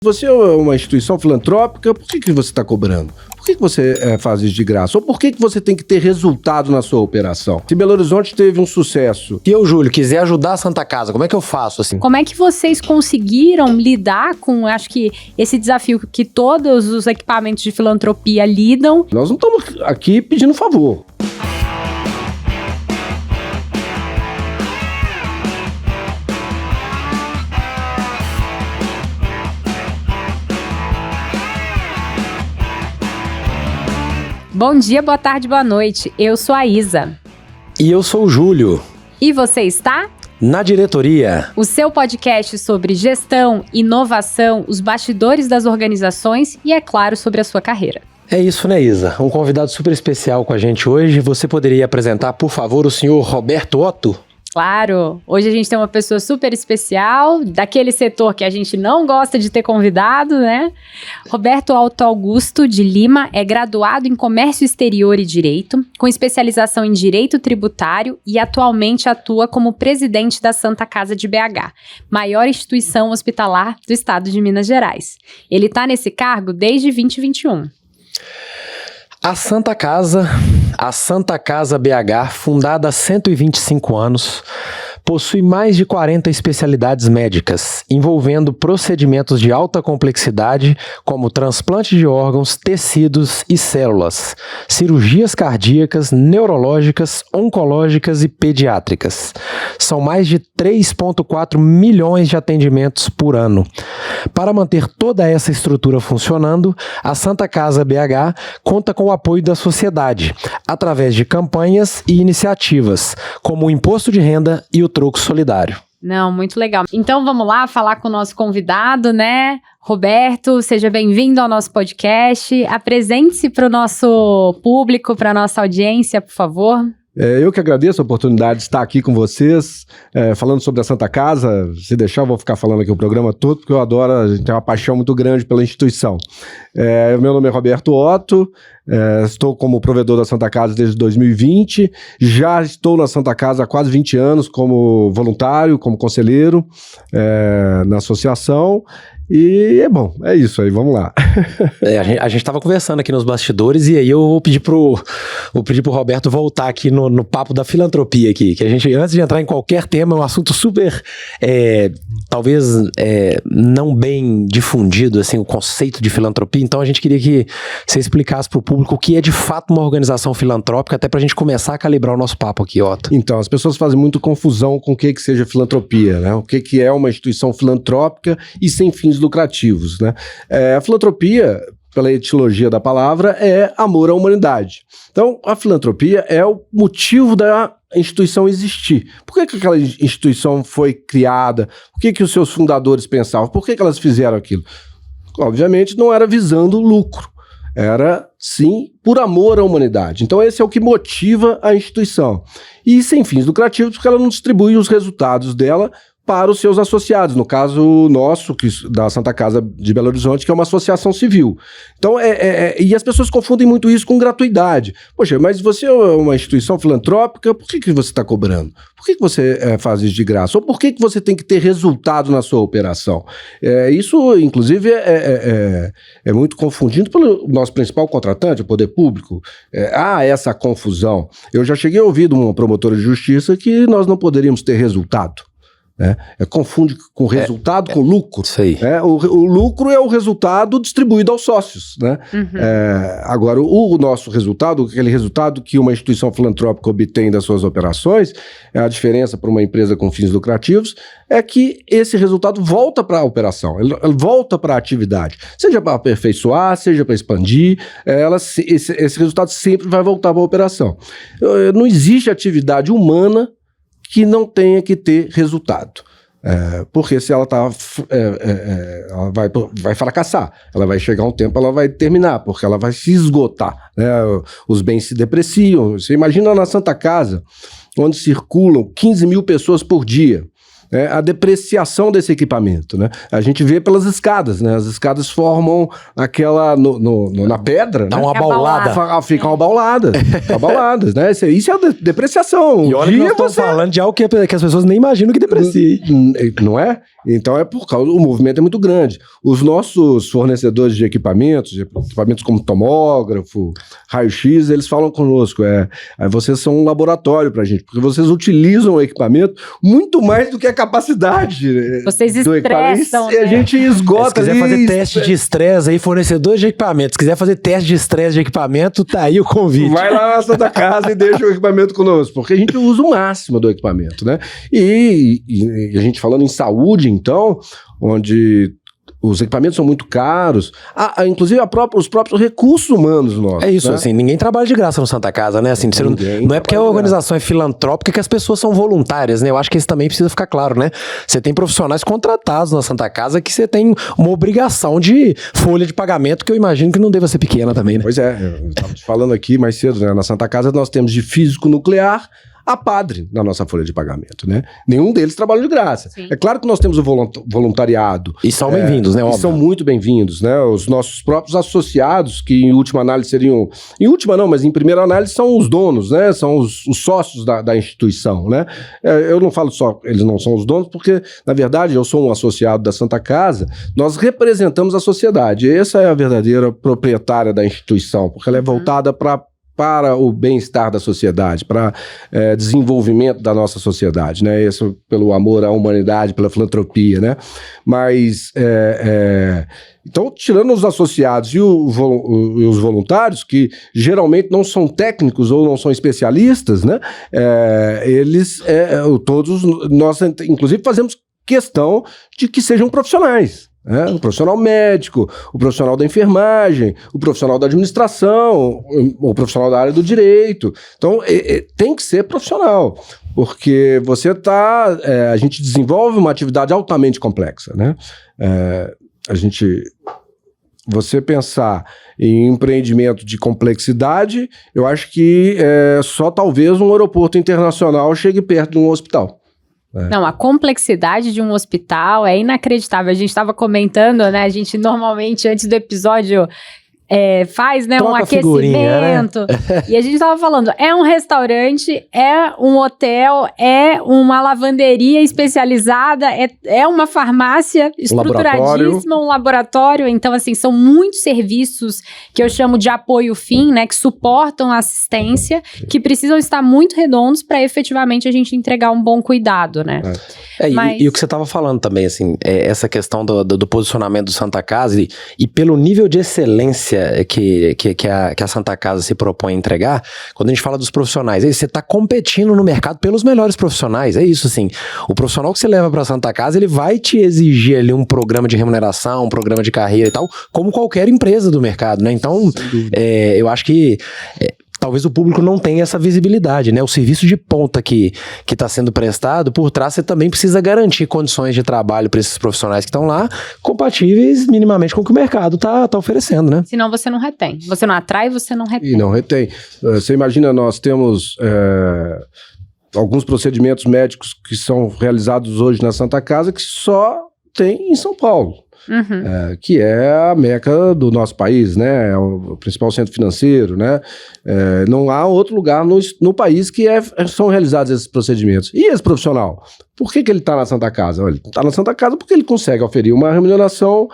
Você é uma instituição filantrópica, por que você está cobrando? Por que você faz isso de graça? Ou por que você tem que ter resultado na sua operação? Se Belo Horizonte teve um sucesso... Se eu, Júlio, quiser ajudar a Santa Casa, como é que eu faço assim? Como é que vocês conseguiram lidar com, acho que, esse desafio que todos os equipamentos de filantropia lidam? Nós não estamos aqui pedindo favor. Bom dia, boa tarde, boa noite. Eu sou a Isa. E eu sou o Júlio. E você está? Na diretoria. O seu podcast sobre gestão, inovação, os bastidores das organizações e, é claro, sobre a sua carreira. É isso, né, Isa? Um convidado super especial com a gente hoje. Você poderia apresentar, por favor, o senhor Roberto Otto? Claro, hoje a gente tem uma pessoa super especial, daquele setor que a gente não gosta de ter convidado, né? Roberto Otto Augusto de Lima é graduado em Comércio Exterior e Direito, com especialização em Direito Tributário e atualmente atua como presidente da Santa Casa de BH, maior instituição hospitalar do estado de Minas Gerais. Ele está nesse cargo desde 2021. A Santa Casa BH, fundada há 125 anos, possui mais de 40 especialidades médicas, envolvendo procedimentos de alta complexidade, como transplante de órgãos, tecidos e células, cirurgias cardíacas, neurológicas, oncológicas e pediátricas. São mais de 3,4 milhões de atendimentos por ano. Para manter toda essa estrutura funcionando, a Santa Casa BH conta com o apoio da sociedade, através de campanhas e iniciativas, como o Imposto de Renda e o Troco Solidário. Não, muito legal. Então vamos lá falar com o nosso convidado, né? Roberto, seja bem-vindo ao nosso podcast. Apresente-se para o nosso público, para a nossa audiência, por favor. Eu que agradeço a oportunidade de estar aqui com vocês, falando sobre a Santa Casa. Se deixar, eu vou ficar falando aqui o programa todo, porque eu adoro, a gente tem uma paixão muito grande pela instituição. Meu nome é Roberto Otto, estou como provedor da Santa Casa desde 2020, já estou na Santa Casa há quase 20 anos como voluntário, como conselheiro na associação. E é isso aí, vamos lá. A gente estava conversando aqui nos bastidores e aí eu vou pedir pro Roberto voltar aqui no papo da filantropia aqui, que a gente, antes de entrar em qualquer tema, é um assunto super, talvez não bem difundido, assim, o conceito de filantropia. Então a gente queria que você explicasse para o público o que é de fato uma organização filantrópica, até para a gente começar a calibrar o nosso papo aqui, Otto. Então, as pessoas fazem muito confusão com o que seja filantropia, né? O que é uma instituição filantrópica e sem fins lucrativos, né? A filantropia, pela etimologia da palavra, é amor à humanidade. Então, a filantropia é o motivo da instituição existir. Por que aquela instituição foi criada? O que os seus fundadores pensavam? Por que elas fizeram aquilo? Obviamente, não era visando lucro. Era, sim, por amor à humanidade. Então esse é o que motiva a instituição. E sem fins lucrativos, porque ela não distribui os resultados dela para os seus associados, no caso nosso, da Santa Casa de Belo Horizonte, que é uma associação civil. Então, e as pessoas confundem muito isso com gratuidade. Poxa, mas você é uma instituição filantrópica, por que você está cobrando? Por que você faz isso de graça? Ou por que você tem que ter resultado na sua operação? Isso, inclusive, é muito confundido pelo nosso principal contratante, o poder público. Há essa confusão. Eu já cheguei a ouvir de uma promotora de justiça que nós não poderíamos ter resultado. Confunde com resultado com lucro. Isso aí. O lucro é o resultado distribuído aos sócios, né? Uhum. Agora, o nosso resultado, aquele resultado que uma instituição filantrópica obtém das suas operações, a diferença para uma empresa com fins lucrativos, é que esse resultado volta para a operação, ele volta para a atividade, seja para aperfeiçoar, seja para expandir, esse resultado sempre vai voltar para a operação. Não existe atividade humana que não tenha que ter resultado. Porque se ela ela vai fracassar, ela vai chegar um tempo, ela vai terminar, porque ela vai se esgotar, né? Os bens se depreciam. Você imagina na Santa Casa, onde circulam 15 mil pessoas por dia, né, a depreciação desse equipamento, né? A gente vê pelas escadas, né? As escadas formam aquela na pedra, Dá né? uma baulada. Ficam abauladas, né? Isso é a depreciação. E olha que nós estamos falando de algo que as pessoas nem imaginam que deprecia. Não é? Então é por causa, o movimento é muito grande. Os nossos fornecedores de equipamentos como tomógrafo, raio-x, eles falam conosco, vocês são um laboratório pra gente, porque vocês utilizam o equipamento muito mais do que a capacidade. Vocês do estressam, equipamento. E a gente esgota. Se quiser fazer teste de estresse aí, fornecedor de equipamento, se quiser fazer teste de estresse de equipamento, tá aí o convite. Vai lá na Santa Casa e deixa o equipamento conosco, porque a gente usa o máximo do equipamento, né? E a gente falando em saúde, então, onde os equipamentos são muito caros, inclusive os próprios recursos humanos nossos. É isso, né? assim, ninguém trabalha de graça no Santa Casa, né? Assim, não é porque a organização é filantrópica que as pessoas são voluntárias, né? Eu acho que isso também precisa ficar claro, né? Você tem profissionais contratados na Santa Casa que você tem uma obrigação de folha de pagamento que eu imagino que não deva ser pequena também, né? Pois é, eu estava te falando aqui mais cedo, né? Na Santa Casa nós temos de físico nuclear a padre na nossa folha de pagamento, né? Nenhum deles trabalha de graça. Sim. É claro que nós temos o voluntariado. E são bem-vindos, né? Óbvio. São muito bem-vindos, né? Os nossos próprios associados, que em última análise seriam... Em última não, mas em primeira análise são os donos, né? São os sócios da instituição, né? Eu não falo só, eles não são os donos, porque, na verdade, eu sou um associado da Santa Casa, nós representamos a sociedade. Essa é a verdadeira proprietária da instituição, porque ela é voltada para o bem-estar da sociedade, para desenvolvimento da nossa sociedade, né? Isso pelo amor à humanidade, pela filantropia, né? Mas, então, tirando os associados e os voluntários, que geralmente não são técnicos ou não são especialistas, né? Eles, todos, nós, inclusive, fazemos questão de que sejam profissionais. O profissional médico, o profissional da enfermagem, o profissional da administração, o profissional da área do direito. Então, tem que ser profissional, porque a gente desenvolve uma atividade altamente complexa, né? Você pensar em empreendimento de complexidade, eu acho que só talvez um aeroporto internacional chegue perto de um hospital. Não, a complexidade de um hospital é inacreditável. A gente estava comentando, né? A gente normalmente, antes do episódio, faz, né, um aquecimento. Né? E a gente estava falando, é um restaurante, é um hotel, é uma lavanderia especializada, é uma farmácia estruturadíssima, um laboratório. Então, assim, são muitos serviços que eu chamo de apoio-fim, né, que suportam a assistência, que precisam estar muito redondos para efetivamente a gente entregar um bom cuidado, né? E o que você estava falando também, assim, essa questão do posicionamento do Santa Casa e pelo nível de excelência que a Santa Casa se propõe a entregar, quando a gente fala dos profissionais, você está competindo no mercado pelos melhores profissionais, é isso, assim, o profissional que você leva para a Santa Casa, ele vai te exigir ali um programa de remuneração, um programa de carreira e tal, como qualquer empresa do mercado, né? Então, eu acho que talvez o público não tenha essa visibilidade, né? O serviço de ponta que está sendo prestado, por trás você também precisa garantir condições de trabalho para esses profissionais que estão lá, compatíveis minimamente com o que o mercado está oferecendo, né? Senão você não retém. Você não atrai, você não retém. E não retém. Você imagina, nós temos alguns procedimentos médicos que são realizados hoje na Santa Casa que só tem em São Paulo. Uhum. Que é a meca do nosso país, né? É o principal centro financeiro, né? Não há outro lugar no país que são realizados esses procedimentos. E esse profissional? Por que ele está na Santa Casa? Ele está na Santa Casa porque ele consegue oferir uma remuneração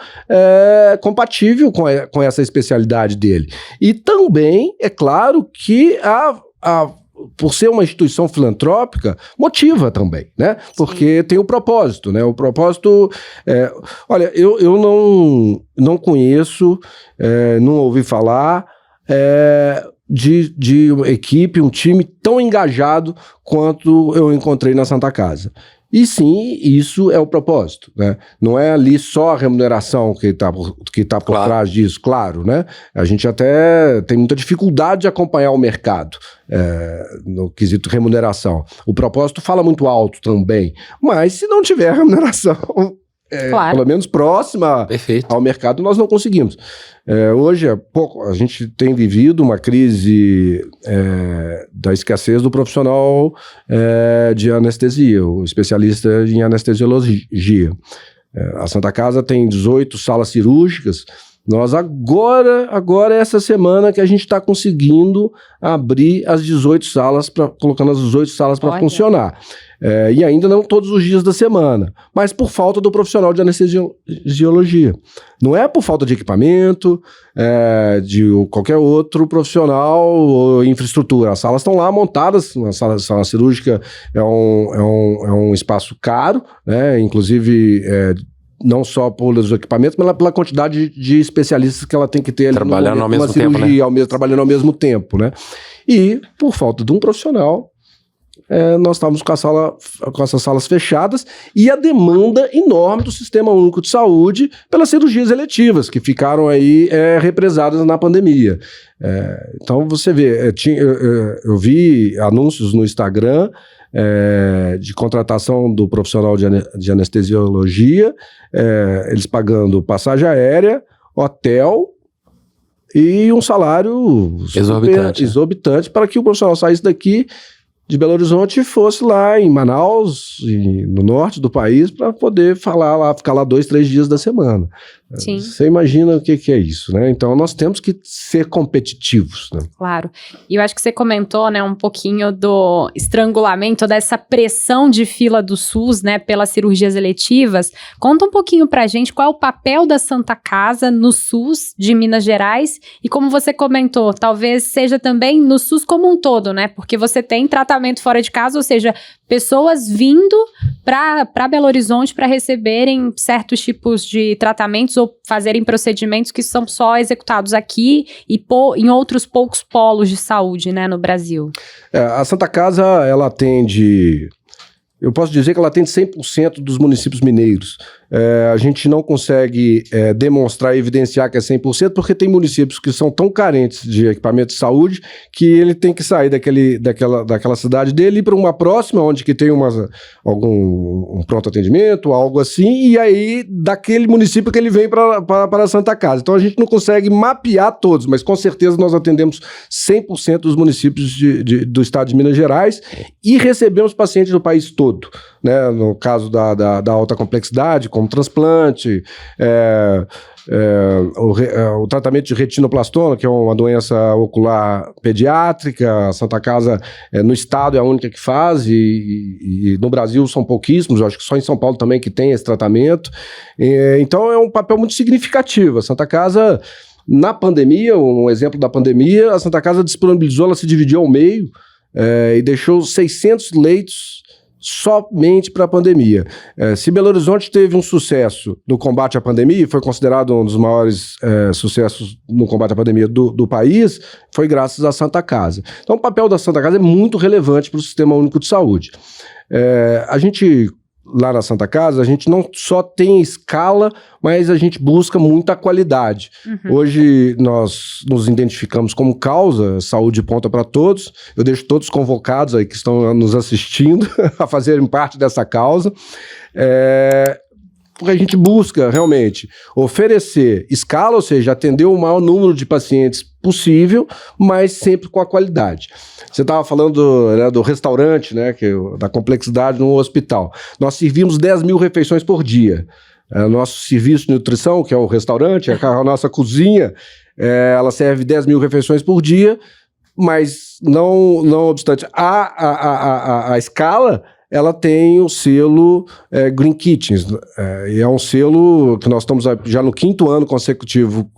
compatível com essa especialidade dele. E também, é claro que por ser uma instituição filantrópica, motiva também, né? Porque tem o propósito, né? O propósito... olha, eu não conheço, não ouvi falar de uma equipe, um time tão engajado quanto eu encontrei na Santa Casa. E sim, isso é o propósito, né? Não é ali só a remuneração que tá por trás disso, claro, né? A gente até tem muita dificuldade de acompanhar o mercado no quesito remuneração. O propósito fala muito alto também, mas se não tiver remuneração, pelo menos próxima Perfeito. ao mercado, nós não conseguimos. Hoje, a gente tem vivido uma crise da escassez do profissional de anestesia, o especialista em anestesiologia. A Santa Casa tem 18 salas cirúrgicas. Nós agora essa semana que a gente está conseguindo abrir as 18 salas, colocando as 18 salas para funcionar. E ainda não todos os dias da semana, mas por falta do profissional de anestesiologia. Não é por falta de equipamento, de qualquer outro profissional ou infraestrutura. As salas estão lá montadas, a sala cirúrgica é um espaço caro, né? Inclusive não só pelos equipamentos, mas pela quantidade de especialistas que ela tem que ter ali trabalhando ao mesmo tempo, né? Trabalhando ao mesmo tempo, né? E por falta de um profissional, nós estávamos com essas salas fechadas e a demanda enorme do Sistema Único de Saúde pelas cirurgias eletivas, que ficaram aí represadas na pandemia. Então, você vê, eu vi anúncios no Instagram de contratação do profissional de anestesiologia, eles pagando passagem aérea, hotel e um salário exorbitante para que o profissional saísse daqui de Belo Horizonte e fosse lá em Manaus, no norte do país, para poder ficar lá 2, 3 dias da semana. Sim. Você imagina o que é isso, né? Então, nós temos que ser competitivos, né? Claro. E eu acho que você comentou, né, um pouquinho do estrangulamento, dessa pressão de fila do SUS, né, pelas cirurgias eletivas. Conta um pouquinho pra gente qual é o papel da Santa Casa no SUS de Minas Gerais e como você comentou, talvez seja também no SUS como um todo, né? Porque você tem tratamento fora de casa, ou seja, pessoas vindo para Belo Horizonte para receberem certos tipos de tratamentos ou fazerem procedimentos que são só executados aqui e em outros poucos polos de saúde, né, no Brasil. A Santa Casa, ela atende... Eu posso dizer que ela atende 100% dos municípios mineiros. A gente não consegue demonstrar e evidenciar que é 100%, porque tem municípios que são tão carentes de equipamento de saúde que ele tem que sair daquela cidade dele e ir para uma próxima, onde que tem um pronto atendimento, algo assim, e aí daquele município que ele vem para a Santa Casa. Então a gente não consegue mapear todos, mas com certeza nós atendemos 100% dos municípios do estado de Minas Gerais e recebemos pacientes do país todo, né? No caso da alta complexidade, como transplante, o tratamento de retinoblastoma, que é uma doença ocular pediátrica. A Santa Casa, no estado, é a única que faz, e no Brasil são pouquíssimos, eu acho que só em São Paulo também que tem esse tratamento. Então é um papel muito significativo. A Santa Casa, na pandemia, um exemplo da pandemia, a Santa Casa disponibilizou, ela se dividiu ao meio e deixou 600 leitos somente para a pandemia. Se Belo Horizonte teve um sucesso no combate à pandemia, foi considerado um dos maiores sucessos no combate à pandemia do país, foi graças à Santa Casa. Então o papel da Santa Casa é muito relevante para o Sistema Único de Saúde. A gente, lá na Santa Casa, a gente não só tem escala, mas a gente busca muita qualidade. Uhum. Hoje nós nos identificamos como causa Saúde Ponta para Todos. Eu deixo todos convocados aí que estão nos assistindo a fazerem parte dessa causa. Porque a gente busca realmente oferecer escala, ou seja, atender o maior número de pacientes possível, mas sempre com a qualidade. Você estava falando, né, do restaurante, né, da complexidade no hospital. Nós servimos 10 mil refeições por dia. Nosso serviço de nutrição, que é o restaurante, a nossa cozinha, ela serve 10 mil refeições por dia, mas não obstante a escala, ela tem o selo Green Kitchens, e é um selo que nós estamos já no 5º ano consecutivo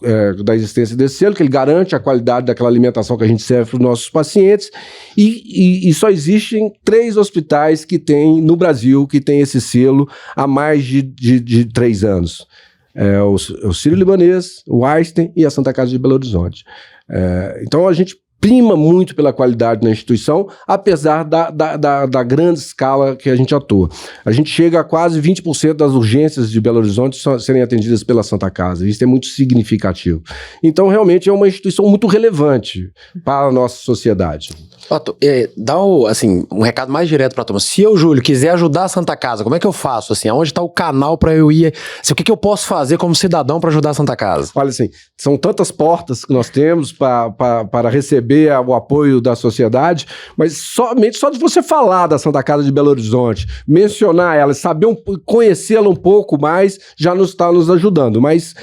da existência desse selo, que ele garante a qualidade daquela alimentação que a gente serve para os nossos pacientes, e só existem 3 hospitais que tem no Brasil que tem esse selo há mais de 3 anos. O Sírio-Libanês, o Einstein e a Santa Casa de Belo Horizonte. Então a gente prima muito pela qualidade na instituição, apesar da grande escala que a gente atua. A gente chega a quase 20% das urgências de Belo Horizonte serem atendidas pela Santa Casa. Isso é muito significativo. Então, realmente, é uma instituição muito relevante para a nossa sociedade. Otto, dá um recado mais direto para a turma. Se eu, Júlio, quiser ajudar a Santa Casa, como é que eu faço? Assim, onde está o canal para eu ir? Assim, o que eu posso fazer como cidadão para ajudar a Santa Casa? Olha, assim, são tantas portas que nós temos para receber o apoio da sociedade, mas somente só de você falar da Santa Casa de Belo Horizonte, mencionar ela, conhecê-la um pouco mais, já está nos ajudando. Mas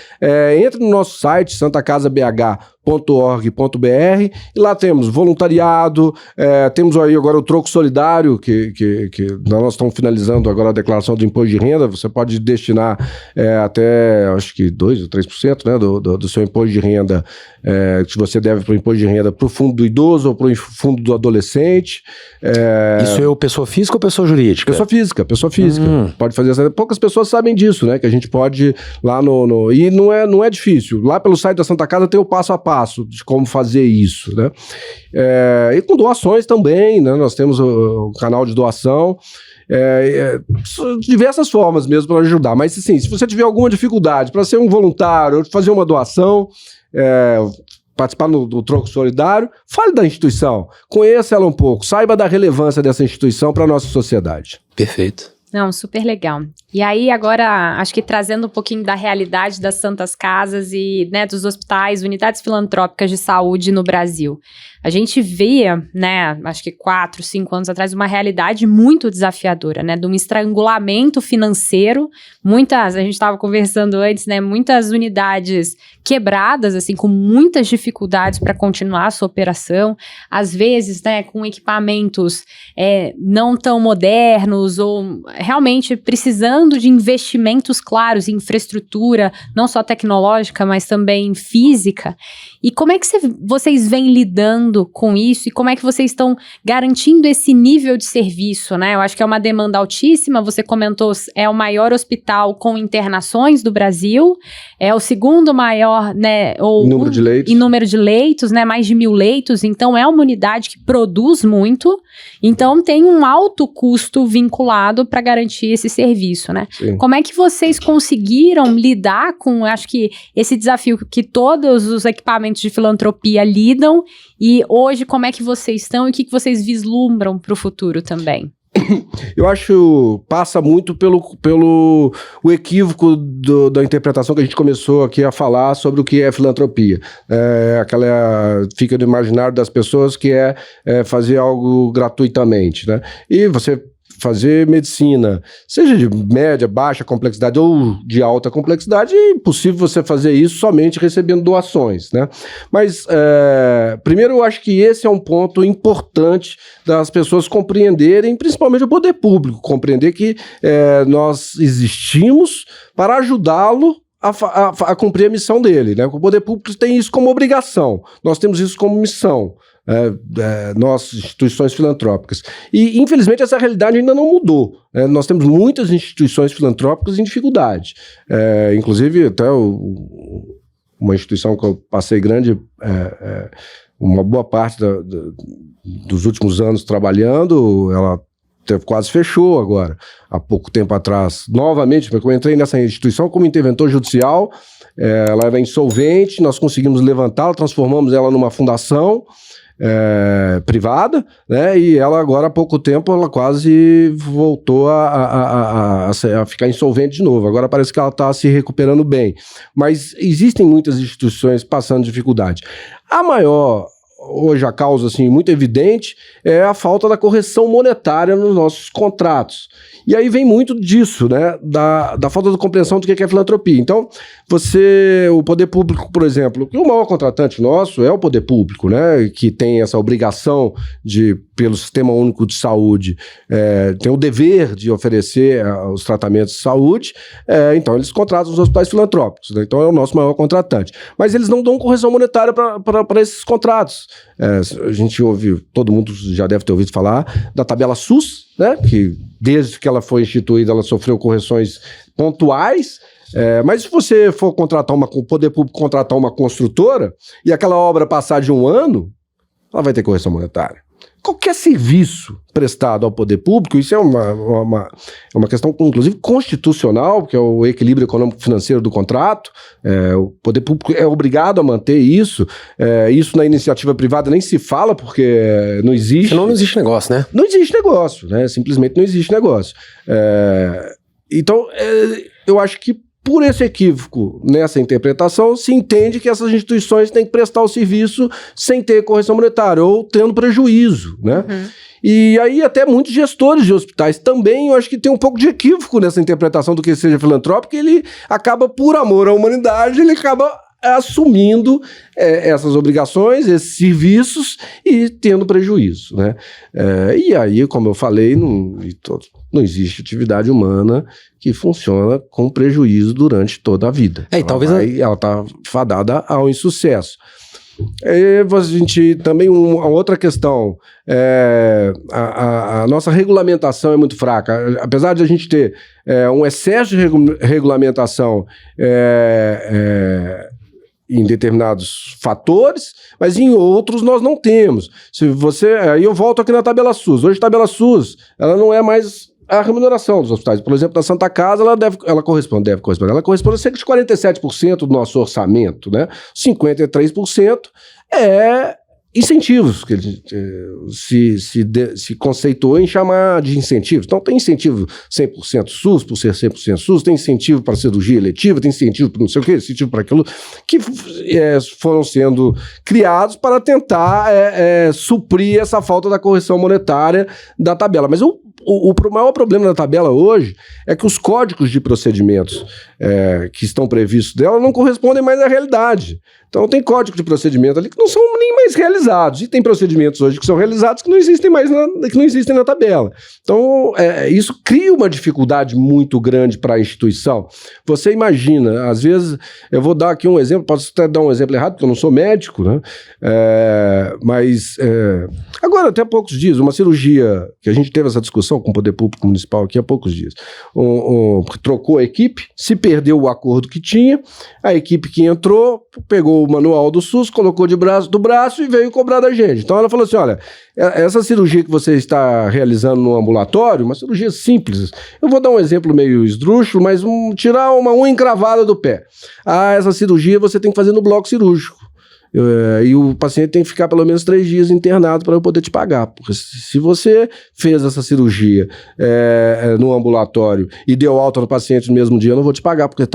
entre no nosso site, santacasabh.org.br, e lá temos voluntariado, temos aí agora o troco solidário, que nós estamos finalizando agora a declaração do imposto de renda. Você pode destinar até, acho que 2% ou 3%, né, do seu imposto de renda, que você deve para o imposto de renda, para o fundo do idoso ou para o fundo do adolescente. Isso é pessoa física ou pessoa jurídica? Pessoa física. Pode fazer essa. Poucas pessoas sabem disso, né? Que a gente pode lá e não é difícil. Lá pelo site da Santa Casa tem o passo a passo de como fazer isso, né? E com doações também, né? Nós temos o canal de doação. Diversas formas mesmo para ajudar. Mas assim, se você tiver alguma dificuldade para ser um voluntário, fazer uma doação, participar do troco solidário, fale da instituição, conheça ela um pouco, saiba da relevância dessa instituição para a nossa sociedade. Perfeito. Não, super legal. E aí agora, acho que trazendo um pouquinho da realidade das Santas Casas e, né, dos hospitais, unidades filantrópicas de saúde no Brasil. A gente via, né, acho que 4, 5 anos atrás, uma realidade muito desafiadora, né, de um estrangulamento financeiro. A gente estava conversando antes, né, muitas unidades quebradas, assim, com muitas dificuldades para continuar a sua operação. Às vezes, né, com equipamentos não tão modernos ou realmente precisando de investimentos claros em infraestrutura, não só tecnológica, mas também física. E como é que vocês vêm lidando com isso e como é que vocês estão garantindo esse nível de serviço, né? Eu acho que é uma demanda altíssima. Você comentou, é o maior hospital com internações do Brasil, é o segundo maior, né, em número de leitos. Em número de leitos, né, mais de 1.000 leitos. Então é uma unidade que produz muito, então tem um alto custo vinculado para garantir esse serviço, né? Sim. Como é que vocês conseguiram lidar com, acho que esse desafio que todos os equipamentos de filantropia lidam, e hoje como é que vocês estão e o que vocês vislumbram para o futuro também? Eu acho passa muito pelo o equívoco da interpretação que a gente começou aqui a falar sobre o que é filantropia. Fica no imaginário das pessoas que é fazer algo gratuitamente, né? E você fazer medicina, seja de média, baixa complexidade ou de alta complexidade, é impossível você fazer isso somente recebendo doações, né? Mas, primeiro, eu acho que esse é um ponto importante das pessoas compreenderem, principalmente o poder público, compreender que nós existimos para ajudá-lo a cumprir a missão dele, né? O poder público tem isso como obrigação, nós temos isso como missão. Nossas instituições filantrópicas. E, infelizmente, essa realidade ainda não mudou. Nós temos muitas instituições filantrópicas em dificuldade. Inclusive, até uma instituição que eu passei grande, uma boa parte dos últimos anos trabalhando, ela quase fechou agora, há pouco tempo atrás. Novamente, porque eu entrei nessa instituição como interventor judicial, ela era insolvente, nós conseguimos levantá-la, transformamos ela numa fundação privada, né? E ela agora há pouco tempo ela quase voltou a ficar insolvente de novo. Agora parece que ela está se recuperando bem, mas existem muitas instituições passando dificuldade. Hoje a causa assim, muito evidente é a falta da correção monetária nos nossos contratos. E aí vem muito disso, né? Da falta de compreensão do que é filantropia. Então, o poder público, por exemplo, o maior contratante nosso é o poder público, né? Que tem essa obrigação pelo Sistema Único de Saúde, tem o dever de oferecer os tratamentos de saúde, então eles contratam os hospitais filantrópicos, né? Então é o nosso maior contratante. Mas eles não dão correção monetária para esses contratos. A gente todo mundo já deve ter ouvido falar da tabela SUS, né? Que desde que ela foi instituída, ela sofreu correções pontuais. Mas se você for contratar o poder público contratar uma construtora e aquela obra passar de 1 ano, ela vai ter correção monetária. Qualquer serviço prestado ao poder público, isso é uma questão, inclusive, constitucional, que é o equilíbrio econômico-financeiro do contrato, o poder público é obrigado a manter isso, isso na iniciativa privada nem se fala, porque não existe... Senão não existe negócio, né? Não existe negócio, né? Simplesmente não existe negócio. Então, eu acho que por esse equívoco nessa interpretação, se entende que essas instituições têm que prestar o serviço sem ter correção monetária ou tendo prejuízo, né? E aí até muitos gestores de hospitais também, eu acho que tem um pouco de equívoco nessa interpretação do que seja filantrópico, ele acaba, por amor à humanidade, ele acaba assumindo essas obrigações, esses serviços e tendo prejuízo, né? E aí, como eu falei, não existe atividade humana que funciona com prejuízo durante toda a vida. Ela está fadada ao insucesso. A gente também, uma outra questão, a nossa regulamentação é muito fraca. Apesar de a gente ter um excesso de regulamentação em determinados fatores, mas em outros nós não temos. Aí eu volto aqui na tabela SUS. Hoje a tabela SUS, ela não é mais a remuneração dos hospitais. Por exemplo, na Santa Casa, ela corresponde a cerca de 47% do nosso orçamento, né? 53% é incentivos, que se conceitou em chamar de incentivos. Então tem incentivo 100% SUS, por ser 100% SUS, tem incentivo para cirurgia eletiva, tem incentivo para não sei o quê, incentivo para aquilo, que foram sendo criados para tentar suprir essa falta da correção monetária da tabela. Mas o maior problema da tabela hoje é que os códigos de procedimentos que estão previstos dela não correspondem mais à realidade. Então tem código de procedimento ali que não são nem mais realizados, e tem procedimentos hoje que são realizados que não existem mais na tabela. Então isso cria uma dificuldade muito grande para a instituição. Você imagina, às vezes, eu vou dar aqui um exemplo, posso até dar um exemplo errado, porque eu não sou médico, né? Mas agora, até há poucos dias, uma cirurgia, que a gente teve essa discussão com o Poder Público Municipal aqui há poucos dias, trocou a equipe, se perdeu o acordo que tinha, a equipe que entrou pegou o manual do SUS, colocou do braço e veio cobrar da gente. Então ela falou assim, olha, essa cirurgia que você está realizando no ambulatório, uma cirurgia simples, eu vou dar um exemplo meio esdrúxulo, mas tirar uma unha encravada do pé. Essa cirurgia você tem que fazer no bloco cirúrgico. E o paciente tem que ficar pelo menos 3 dias internado para eu poder te pagar. Porque se você fez essa cirurgia no ambulatório e deu alta no paciente no mesmo dia, eu não vou te pagar, porque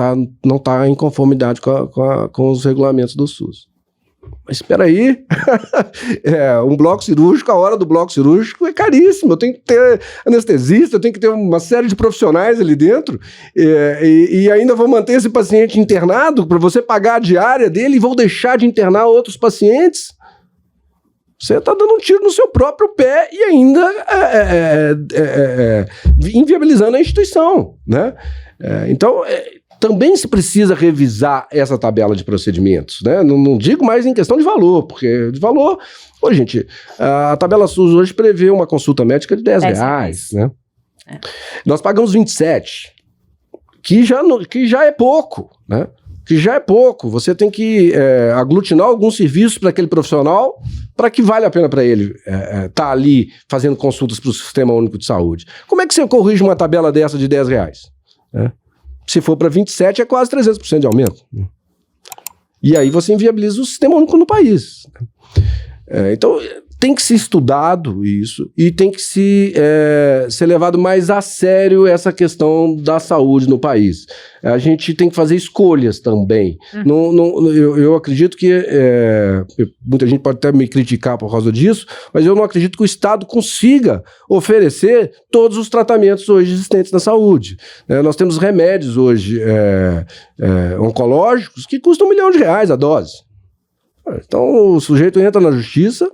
não está em conformidade com os regulamentos do SUS. Mas espera aí, um bloco cirúrgico, a hora do bloco cirúrgico é caríssima, eu tenho que ter anestesista, eu tenho que ter uma série de profissionais ali dentro, e ainda vou manter esse paciente internado para você pagar a diária dele e vou deixar de internar outros pacientes. Você está dando um tiro no seu próprio pé e ainda inviabilizando a instituição, né? Então, também se precisa revisar essa tabela de procedimentos, né? Não digo mais em questão de valor, porque de valor... Ô, gente, a tabela SUS hoje prevê uma consulta médica de R$10, né? Nós pagamos 27, que já é pouco, né? Que já é pouco. Você tem que aglutinar alguns serviços para aquele profissional para que vale a pena para ele estar ali fazendo consultas para o Sistema Único de Saúde. Como é que você corrige uma tabela dessa de R$10? Né? Se for para 27, é quase 300% de aumento. E aí você inviabiliza o sistema único no país. Então, tem que ser estudado isso e tem que ser levado mais a sério essa questão da saúde no país. A gente tem que fazer escolhas também. Eu acredito que muita gente pode até me criticar por causa disso, mas eu não acredito que o Estado consiga oferecer todos os tratamentos hoje existentes na saúde. Nós temos remédios hoje oncológicos que custam R$1 milhão a dose. Então o sujeito entra na justiça,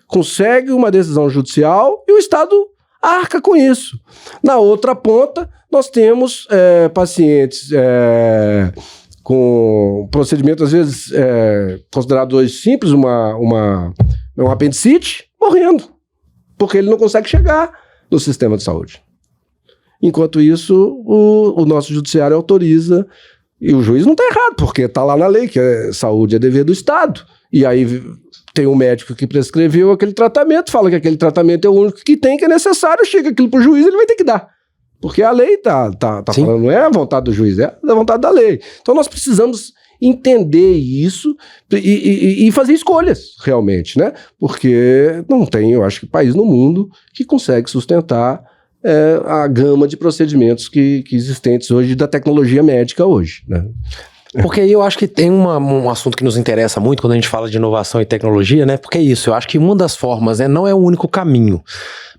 consegue uma decisão judicial e o Estado arca com isso. Na outra ponta, nós temos pacientes com procedimento, às vezes, considerado hoje simples, um apendicite, morrendo, porque ele não consegue chegar no sistema de saúde. Enquanto isso, o nosso judiciário autoriza E o juiz não está errado, porque está lá na lei, que saúde é dever do Estado. E aí tem um médico que prescreveu aquele tratamento, fala que aquele tratamento é o único que tem, que é necessário, chega aquilo para o juiz, ele vai ter que dar. Porque a lei tá falando, não é a vontade do juiz, é a vontade da lei. Então nós precisamos entender isso e fazer escolhas, realmente, né? Porque não tem, eu acho que, país no mundo que consegue sustentar a gama de procedimentos que existentes hoje da tecnologia médica hoje, né? Porque aí eu acho que tem um assunto que nos interessa muito quando a gente fala de inovação e tecnologia, né? Porque é isso, eu acho que uma das formas, né, não é o único caminho,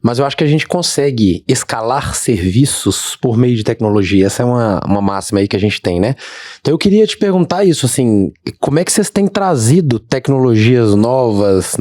mas eu acho que a gente consegue escalar serviços por meio de tecnologia. Essa é uma máxima aí que a gente tem, né? Então eu queria te perguntar isso, assim, como é que vocês têm trazido tecnologias novas,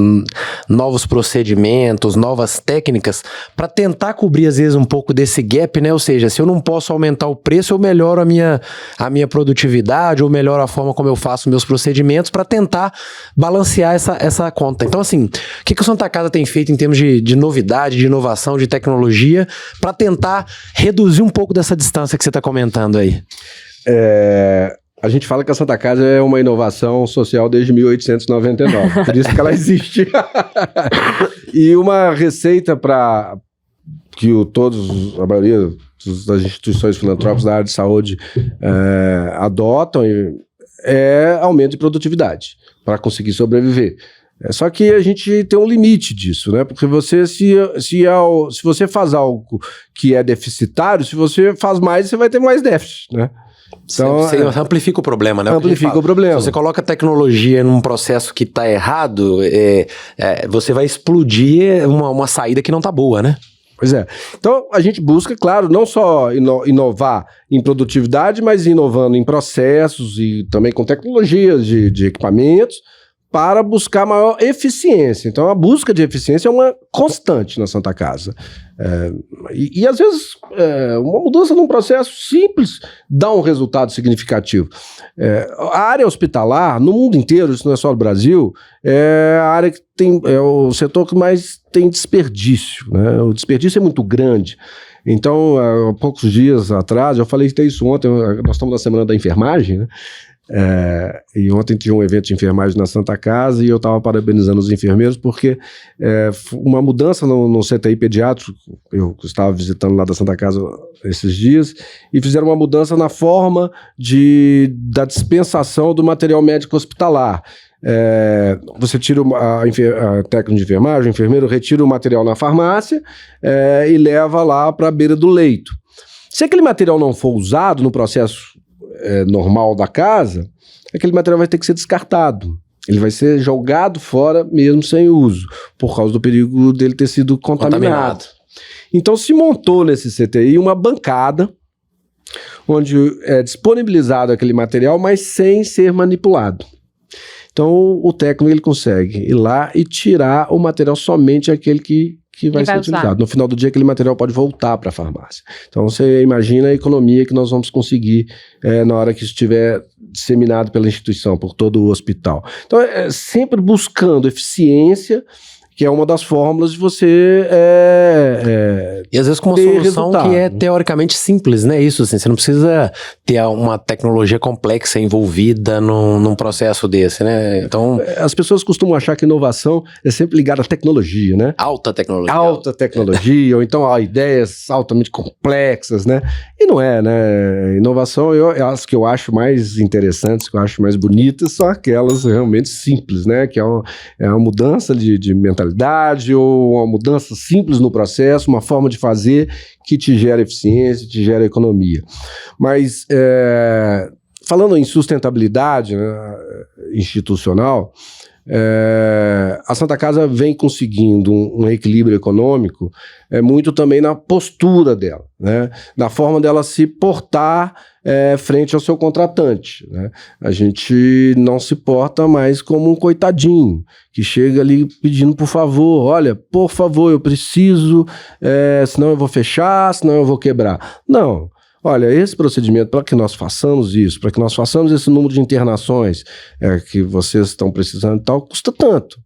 novos procedimentos, novas técnicas, para tentar cobrir, às vezes, um pouco desse gap, né? Ou seja, se eu não posso aumentar o preço, eu melhoro a minha produtividade, ou melhoro a forma como eu faço meus procedimentos, para tentar balancear essa conta. Então, assim, o que o Santa Casa tem feito em termos de novidade, de inovação, de tecnologia, para tentar reduzir um pouco dessa distância que você está comentando aí? A gente fala que a Santa Casa é uma inovação social desde 1899, por isso que ela existe. E uma receita para que a maioria das instituições filantrópicas da área de saúde adotam é aumento de produtividade para conseguir sobreviver. Só que a gente tem um limite disso, né? Porque se você faz algo que é deficitário, se você faz mais, você vai ter mais déficit, né? Então, você amplifica o problema, né? Amplifica o problema. Se você coloca tecnologia num processo que está errado, você vai explodir uma saída que não está boa, né? Pois é. Então, a gente busca, claro, não só inovar em produtividade, mas inovando em processos e também com tecnologias de equipamentos, para buscar maior eficiência. Então, a busca de eficiência é uma constante na Santa Casa. E às vezes, uma mudança num processo simples dá um resultado significativo. A área hospitalar, no mundo inteiro, isso não é só no Brasil, é a área que é o setor que mais tem desperdício, né? O desperdício é muito grande. Então, há poucos dias atrás, eu falei isso ontem, nós estamos na Semana da Enfermagem, né? E ontem tinha um evento de enfermagem na Santa Casa e eu estava parabenizando os enfermeiros porque uma mudança no CTI pediátrico, eu estava visitando lá da Santa Casa esses dias, e fizeram uma mudança na forma da dispensação do material médico hospitalar. Você tira a técnica de enfermagem, o enfermeiro retira o material na farmácia e leva lá para a beira do leito. Se aquele material não for usado no processo normal da casa, aquele material vai ter que ser descartado. Ele vai ser jogado fora mesmo sem uso, por causa do perigo dele ter sido contaminado. Então se montou nesse CTI uma bancada onde é disponibilizado aquele material, mas sem ser manipulado. Então o técnico ele consegue ir lá e tirar o material, somente aquele que vai ser utilizado. No final do dia, aquele material pode voltar para a farmácia. Então, você imagina a economia que nós vamos conseguir na hora que isso estiver disseminado pela instituição, por todo o hospital. Então, sempre buscando eficiência, que é uma das fórmulas de você e às vezes com uma solução que é teoricamente simples, né? Isso, assim, você não precisa ter uma tecnologia complexa envolvida num processo desse, né? Então, as pessoas costumam achar que inovação é sempre ligada à tecnologia, né? Alta tecnologia. Alta tecnologia, ou então a ideias altamente complexas, né? E não é, né? Inovação, as que eu acho mais interessantes, que eu acho mais bonitas, são aquelas realmente simples, né? Que é uma mudança de mentalidade, ou uma mudança simples no processo, uma forma de fazer que te gera eficiência, te gera economia. Mas, falando em sustentabilidade, né, institucional, a Santa Casa vem conseguindo um equilíbrio econômico muito também na postura dela, né? Na forma dela se portar frente ao seu contratante, né? A gente não se porta mais como um coitadinho que chega ali pedindo por favor, olha, por favor, eu preciso, senão eu vou fechar, senão eu vou quebrar. Não. Olha, esse procedimento, para que nós façamos isso, para que nós façamos esse número de internações que vocês estão precisando e tal, custa tanto.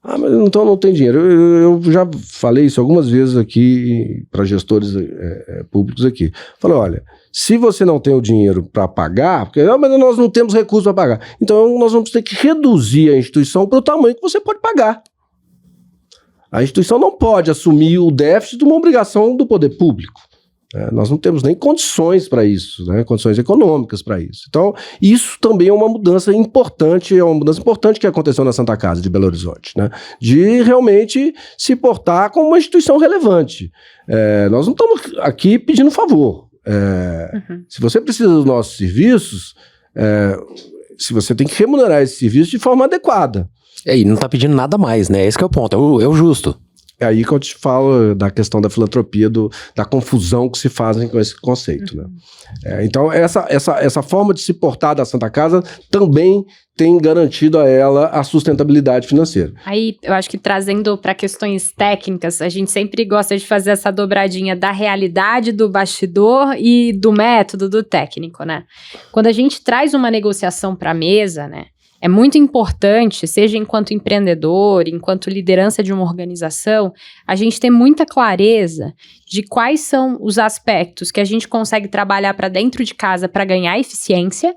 Mas então não tem dinheiro. Eu já falei isso algumas vezes aqui para gestores públicos aqui. Falei, olha, se você não tem o dinheiro para pagar, porque mas nós não temos recursos para pagar, então nós vamos ter que reduzir a instituição para o tamanho que você pode pagar. A instituição não pode assumir o déficit de uma obrigação do poder público. Nós não temos nem condições para isso, né? Condições econômicas para isso. Então, isso também é uma mudança importante, que aconteceu na Santa Casa de Belo Horizonte, né? De realmente se portar como uma instituição relevante. Nós não estamos aqui pedindo favor. Se você precisa dos nossos serviços, se você tem que remunerar esse serviço de forma adequada. E não está pedindo nada mais, né? Esse que é o ponto, é o justo. É aí que eu te falo da questão da filantropia, da confusão que se fazem com esse conceito, né? Então, essa forma de se portar da Santa Casa também tem garantido a ela a sustentabilidade financeira. Aí, eu acho que trazendo para questões técnicas, a gente sempre gosta de fazer essa dobradinha da realidade do bastidor e do método do técnico, né? Quando a gente traz uma negociação para a mesa, né? É muito importante, seja enquanto empreendedor, enquanto liderança de uma organização, a gente ter muita clareza de quais são os aspectos que a gente consegue trabalhar para dentro de casa para ganhar eficiência,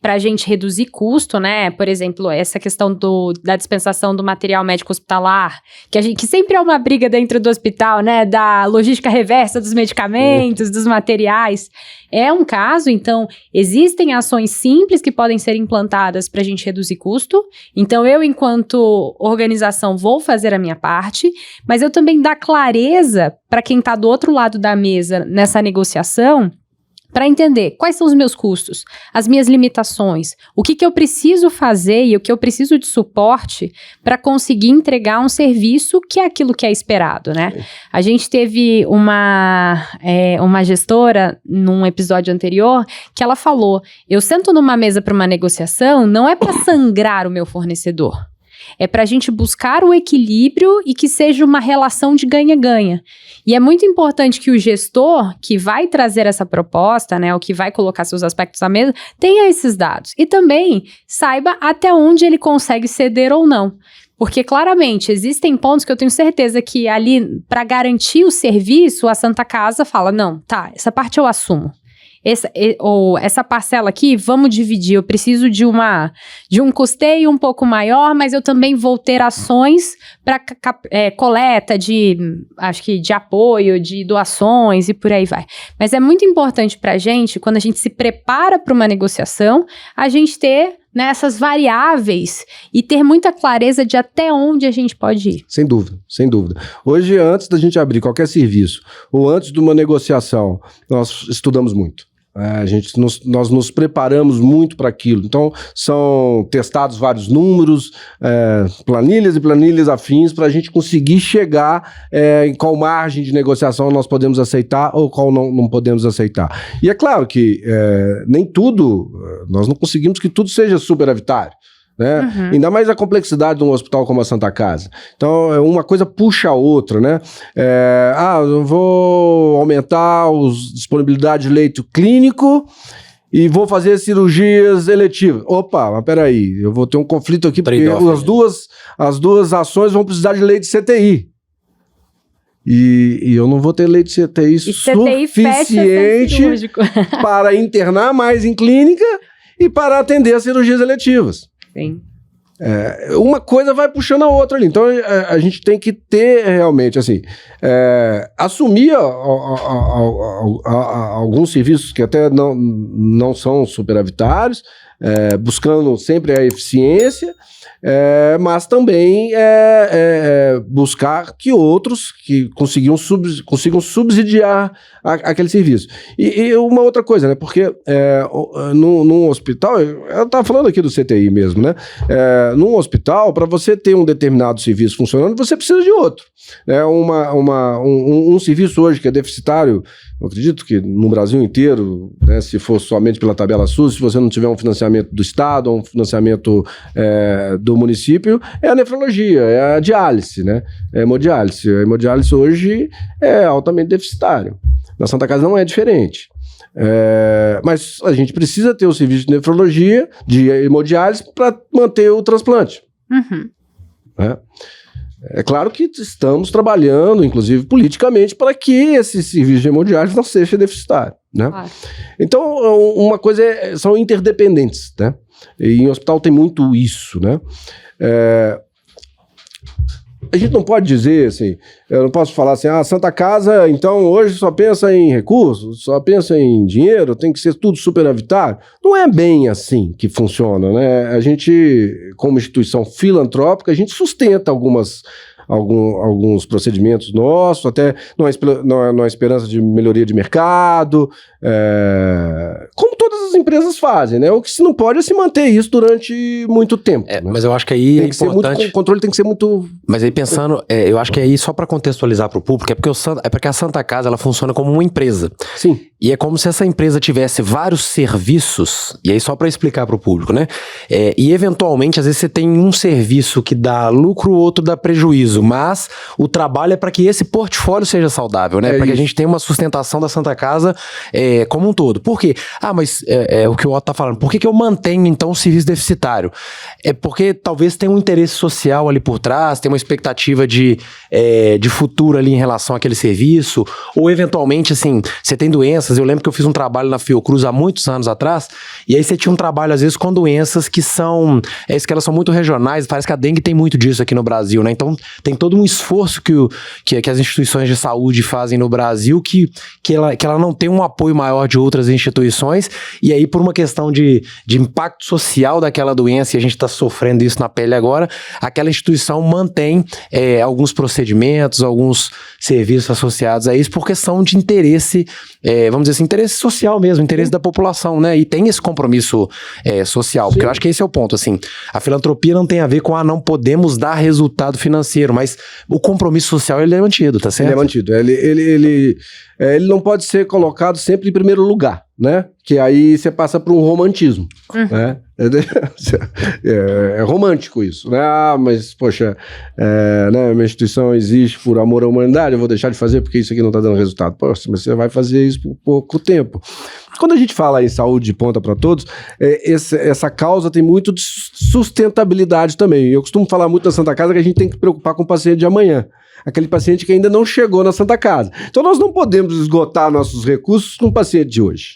para a gente reduzir custo, né? Por exemplo, essa questão da dispensação do material médico hospitalar, que sempre é uma briga dentro do hospital, né? Da logística reversa dos medicamentos, dos materiais. É um caso, então, existem ações simples que podem ser implantadas para a gente reduzir custo. Então, eu, enquanto organização, vou fazer a minha parte, mas eu também dar clareza para quem está do outro lado da mesa nessa negociação, para entender quais são os meus custos, as minhas limitações, o que eu preciso fazer e o que eu preciso de suporte para conseguir entregar um serviço que é aquilo que é esperado, né? A gente teve uma gestora num episódio anterior que ela falou, eu sento numa mesa para uma negociação, não é para sangrar o meu fornecedor. É para a gente buscar o equilíbrio e que seja uma relação de ganha-ganha. E é muito importante que o gestor que vai trazer essa proposta, né, o que vai colocar seus aspectos à mesa, tenha esses dados. E também saiba até onde ele consegue ceder ou não. Porque, claramente, existem pontos que eu tenho certeza que ali, para garantir o serviço, a Santa Casa fala, não, tá, essa parte eu assumo. Essa parcela aqui, vamos dividir, eu preciso de um custeio um pouco maior, mas eu também vou ter ações para coleta de apoio, de doações e por aí vai. Mas é muito importante para a gente, quando a gente se prepara para uma negociação, a gente ter essas variáveis e ter muita clareza de até onde a gente pode ir. Sem dúvida, sem dúvida. Hoje, antes da gente abrir qualquer serviço ou antes de uma negociação, nós estudamos muito. Nós nos preparamos muito para aquilo. Então, são testados vários números, planilhas e planilhas afins para a gente conseguir chegar em qual margem de negociação nós podemos aceitar ou qual não podemos aceitar. E é claro que nem tudo, nós não conseguimos que tudo seja superavitário. Né? Uhum. Ainda mais a complexidade de um hospital como a Santa Casa. Então, uma coisa puxa a outra, né? Eu vou aumentar a disponibilidade de leito clínico e vou fazer cirurgias eletivas. Opa, mas peraí, eu vou ter um conflito aqui, porque as duas ações vão precisar de leito de CTI. E eu não vou ter leito de CTI suficiente para internar mais em clínica e para atender as cirurgias eletivas. Sim. Uma coisa vai puxando a outra ali. Então, a gente tem que ter realmente, assim, assumir alguns serviços que até não são superavitários, buscando sempre a eficiência, mas também buscar que outros que consigam subsidiar aquele serviço. E uma outra coisa, né? Porque num hospital, eu estava falando aqui do CTI mesmo, né? Num hospital, para você ter um determinado serviço funcionando, você precisa de outro. Um serviço hoje que é deficitário, eu acredito que no Brasil inteiro, né, se for somente pela tabela SUS, se você não tiver um financiamento do Estado ou um financiamento do município, é a nefrologia, é a diálise, né? É a hemodiálise. A hemodiálise hoje é altamente deficitário. Na Santa Casa não é diferente. Mas a gente precisa ter o serviço de nefrologia, de hemodiálise, para manter o transplante. Uhum. né? É claro que estamos trabalhando, inclusive politicamente, para que esse serviço de hemodiálise não seja deficitário, né? Então, uma coisa são interdependentes, né? E em hospital tem muito isso, né? A gente não pode dizer assim, eu não posso falar assim, Santa Casa, então hoje só pensa em recursos, só pensa em dinheiro, tem que ser tudo superavitário. Não é bem assim que funciona, né? A gente, como instituição filantrópica, a gente sustenta alguns procedimentos nossos, até numa esperança de melhoria de mercado, como todas as empresas fazem, né? O que se não pode é se manter isso durante muito tempo. Né? Mas eu acho que aí tem que ser muito, o controle tem que ser muito... Mas aí pensando, eu acho que aí só para contextualizar para o público, é porque a Santa Casa ela funciona como uma empresa. Sim. E é como se essa empresa tivesse vários serviços, e aí só para explicar para o público, né? E eventualmente, às vezes você tem um serviço que dá lucro, o outro dá prejuízo, mas o trabalho é para que esse portfólio seja saudável, né? Para que a gente tenha uma sustentação da Santa Casa como um todo. Por quê? Mas o que o Otto tá falando, por que eu mantenho então o serviço deficitário? É porque talvez tenha um interesse social ali por trás, tem uma expectativa de futuro ali em relação àquele serviço, ou eventualmente, assim, você tem doenças. Eu lembro que eu fiz um trabalho na Fiocruz há muitos anos atrás, e aí você tinha um trabalho, às vezes, com doenças que elas são muito regionais. Parece que a dengue tem muito disso aqui no Brasil, né? Então, tem todo um esforço que as instituições de saúde fazem no Brasil que ela não tem um apoio maior de outras instituições, e aí, por uma questão de impacto social daquela doença, e a gente está sofrendo isso na pele agora, aquela instituição mantém alguns procedimentos, alguns serviços associados a isso, porque são de interesse, vamos dizer assim, interesse social mesmo, interesse da população, né? E tem esse compromisso social, porque eu acho que esse é o ponto, assim. A filantropia não tem a ver com não podemos dar resultado financeiro, mas o compromisso social, ele é mantido, tá certo? Ele é mantido. Ele não pode ser colocado sempre em primeiro lugar, né? Que aí você passa por um romantismo, né? É romântico isso, né? Mas, poxa, né, minha instituição existe por amor à humanidade, eu vou deixar de fazer porque isso aqui não tá dando resultado. Poxa, mas você vai fazer isso por pouco tempo. Quando a gente fala em saúde de ponta para todos, essa causa tem muito de sustentabilidade também. Eu costumo falar muito na Santa Casa que a gente tem que se preocupar com o paciente de amanhã. Aquele paciente que ainda não chegou na Santa Casa. Então nós não podemos esgotar nossos recursos com o paciente de hoje.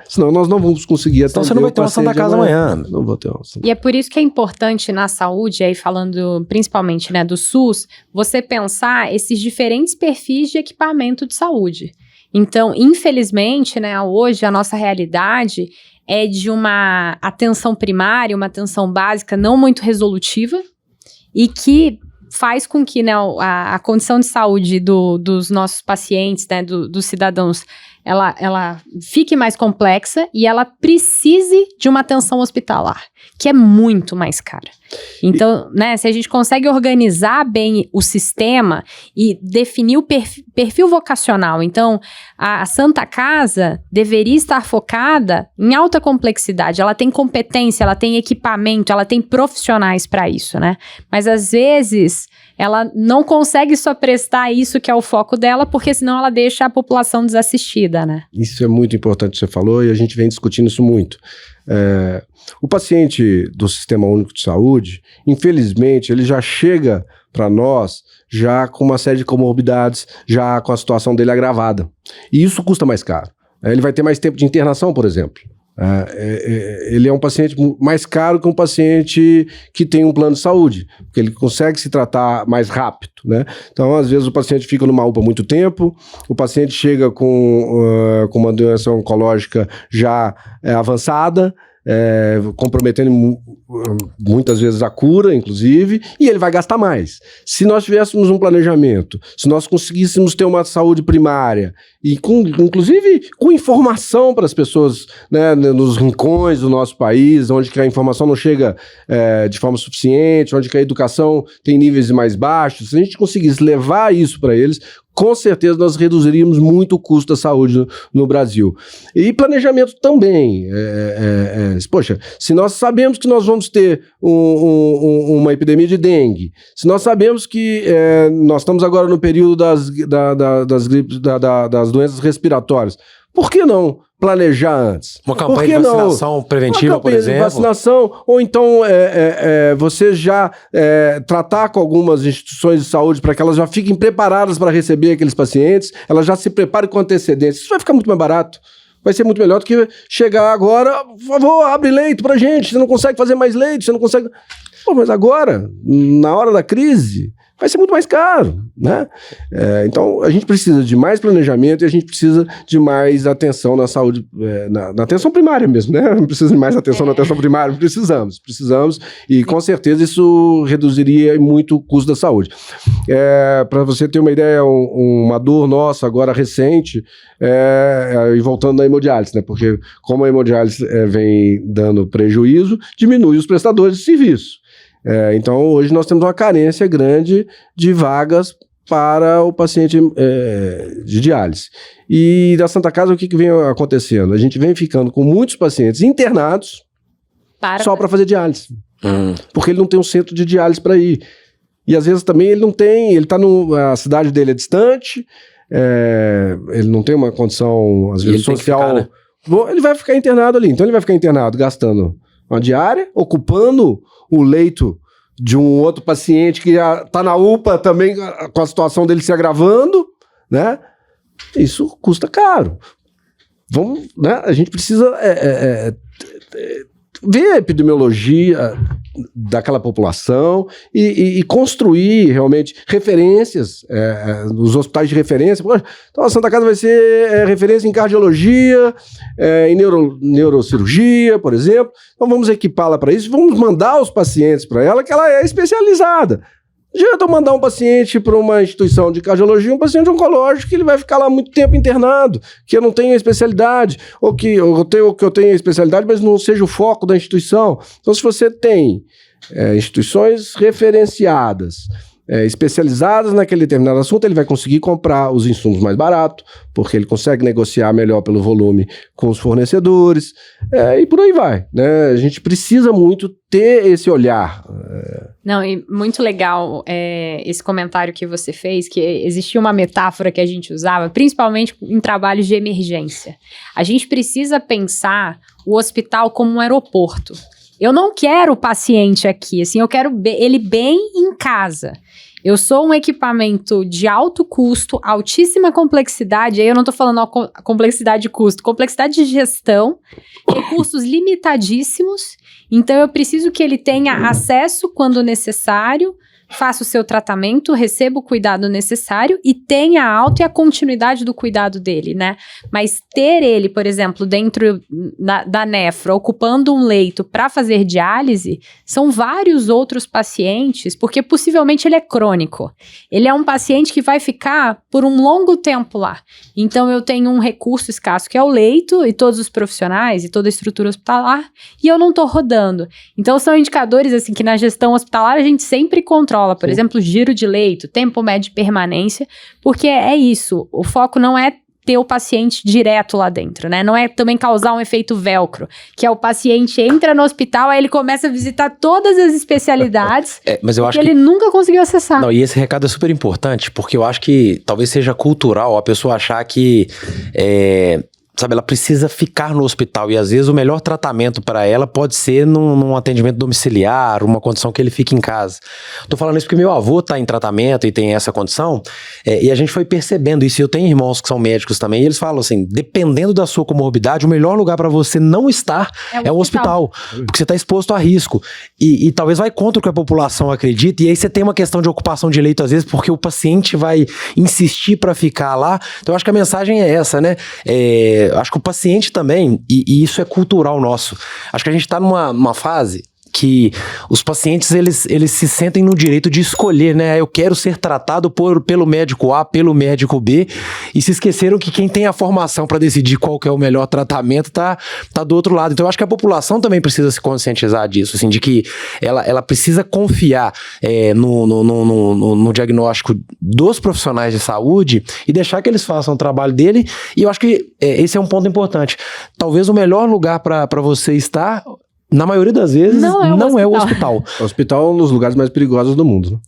Senão nós não vamos conseguir atender. Então você não vai ter uma Santa Casa amanhã. Não vou ter uma Santa. E é por isso que é importante na saúde, aí falando principalmente, né, do SUS, você pensar esses diferentes perfis de equipamento de saúde. Então, infelizmente, né, hoje a nossa realidade é de uma atenção primária, uma atenção básica não muito resolutiva e que faz com que, né, a condição de saúde dos nossos pacientes, né, dos cidadãos, ela fique mais complexa e ela precise de uma atenção hospitalar, que é muito mais cara. Então, né, se a gente consegue organizar bem o sistema e definir o perfil vocacional, então a Santa Casa deveria estar focada em alta complexidade, ela tem competência, ela tem equipamento, ela tem profissionais para isso, né? Mas às vezes ela não consegue só prestar isso que é o foco dela, porque senão ela deixa a população desassistida, né? Isso é muito importante que você falou e a gente vem discutindo isso muito. O paciente do Sistema Único de Saúde, infelizmente, ele já chega para nós já com uma série de comorbidades, já com a situação dele agravada. E isso custa mais caro. Ele vai ter mais tempo de internação, por exemplo. Ele é um paciente mais caro que um paciente que tem um plano de saúde, porque ele consegue se tratar mais rápido, né? Então, às vezes, o paciente fica numa UPA muito tempo, o paciente chega com uma doença oncológica já avançada, comprometendo muitas vezes a cura, inclusive, e ele vai gastar mais. Se nós tivéssemos um planejamento, se nós conseguíssemos ter uma saúde primária, e inclusive com informação para as pessoas, né, nos rincões do nosso país, onde que a informação não chega de forma suficiente, onde que a educação tem níveis mais baixos, se a gente conseguisse levar isso para eles, com certeza nós reduziríamos muito o custo da saúde no Brasil. E planejamento também. Poxa, se nós sabemos que nós vamos ter uma epidemia de dengue, se nós sabemos que nós estamos agora no período das gripes, das doenças respiratórias, Por que não planejar antes? Uma campanha de vacinação preventiva, por exemplo? De vacinação, ou então você já tratar com algumas instituições de saúde para que elas já fiquem preparadas para receber aqueles pacientes, elas já se preparem com antecedência. Isso vai ficar muito mais barato. Vai ser muito melhor do que chegar agora, por favor, abre leito pra gente, você não consegue fazer mais leito, você não consegue... Pô, mas agora, na hora da crise, vai ser muito mais caro, né? Então, a gente precisa de mais planejamento e a gente precisa de mais atenção na saúde, na atenção primária mesmo, né? Não precisa de mais atenção na atenção primária, precisamos, e com certeza isso reduziria muito o custo da saúde. Para você ter uma ideia, uma dor nossa agora recente, e voltando na hemodiálise, né? Porque como a hemodiálise vem dando prejuízo, diminui os prestadores de serviço. Então, hoje nós temos uma carência grande de vagas para o paciente de diálise. E da Santa Casa, o que vem acontecendo? A gente vem ficando com muitos pacientes internados só para fazer diálise. Porque ele não tem um centro de diálise para ir. E às vezes também ele não tem, a cidade dele é distante, ele não tem uma condição, às vezes, social. Ficar, né? Ele vai ficar internado ali. Então ele vai ficar internado gastando uma diária, ocupando o leito de um outro paciente que já está na UPA também, com a situação dele se agravando, né? Isso custa caro. Né? A gente precisa ver a epidemiologia daquela população e construir realmente referências, nos hospitais de referência. Então a Santa Casa vai ser referência em cardiologia, em neurocirurgia, por exemplo. Então vamos equipá-la para isso, vamos mandar os pacientes para ela, que ela é especializada. Não adianta eu mandar um paciente para uma instituição de cardiologia, um paciente oncológico, que ele vai ficar lá muito tempo internado, que eu não tenho especialidade, ou que eu tenho especialidade, mas não seja o foco da instituição. Então, se você tem instituições referenciadas, especializadas naquele determinado assunto, ele vai conseguir comprar os insumos mais barato, porque ele consegue negociar melhor pelo volume com os fornecedores, e por aí vai, né? A gente precisa muito ter esse olhar. Não, e muito legal esse comentário que você fez, que existia uma metáfora que a gente usava, principalmente em trabalhos de emergência. A gente precisa pensar o hospital como um aeroporto. Eu não quero o paciente aqui, assim, eu quero ele bem em casa. Eu sou um equipamento de alto custo, altíssima complexidade, aí eu não estou falando a complexidade de custo, complexidade de gestão, recursos limitadíssimos, então eu preciso que ele tenha acesso quando necessário, faça o seu tratamento, receba o cuidado necessário e tenha a alta e a continuidade do cuidado dele, né? Mas ter ele, por exemplo, dentro da nefra, ocupando um leito para fazer diálise, são vários outros pacientes, porque possivelmente ele é crônico. Ele é um paciente que vai ficar por um longo tempo lá. Então eu tenho um recurso escasso que é o leito e todos os profissionais e toda a estrutura hospitalar, e eu não estou rodando. Então são indicadores assim que na gestão hospitalar a gente sempre controla. Por exemplo, giro de leito, tempo médio de permanência, porque é isso, o foco não é ter o paciente direto lá dentro, né? Não é também causar um efeito velcro, que é o paciente entra no hospital, aí ele começa a visitar todas as especialidades mas eu acho que ele nunca conseguiu acessar. Não, e esse recado é super importante, porque eu acho que talvez seja cultural a pessoa achar que... sabe, ela precisa ficar no hospital e às vezes o melhor tratamento para ela pode ser num atendimento domiciliar, uma condição que ele fique em casa. Tô falando isso porque meu avô tá em tratamento e tem essa condição, e a gente foi percebendo isso. Eu tenho irmãos que são médicos também e eles falam assim, dependendo da sua comorbidade, o melhor lugar para você não estar é o hospital, porque você tá exposto a risco e talvez vai contra o que a população acredita, e aí você tem uma questão de ocupação de leito às vezes porque o paciente vai insistir para ficar lá. Então eu acho que a mensagem é essa, né? Acho que o paciente também, e isso é cultural nosso, acho que a gente está numa fase que os pacientes, eles se sentem no direito de escolher, né? Eu quero ser tratado pelo médico A, pelo médico B, e se esqueceram que quem tem a formação para decidir qual que é o melhor tratamento tá do outro lado. Então eu acho que a população também precisa se conscientizar disso, assim, de que ela precisa confiar no diagnóstico dos profissionais de saúde e deixar que eles façam o trabalho dele, e eu acho que esse é um ponto importante. Talvez o melhor lugar para você estar... Na maioria das vezes, não é o hospital. O hospital é um dos lugares mais perigosos do mundo, né?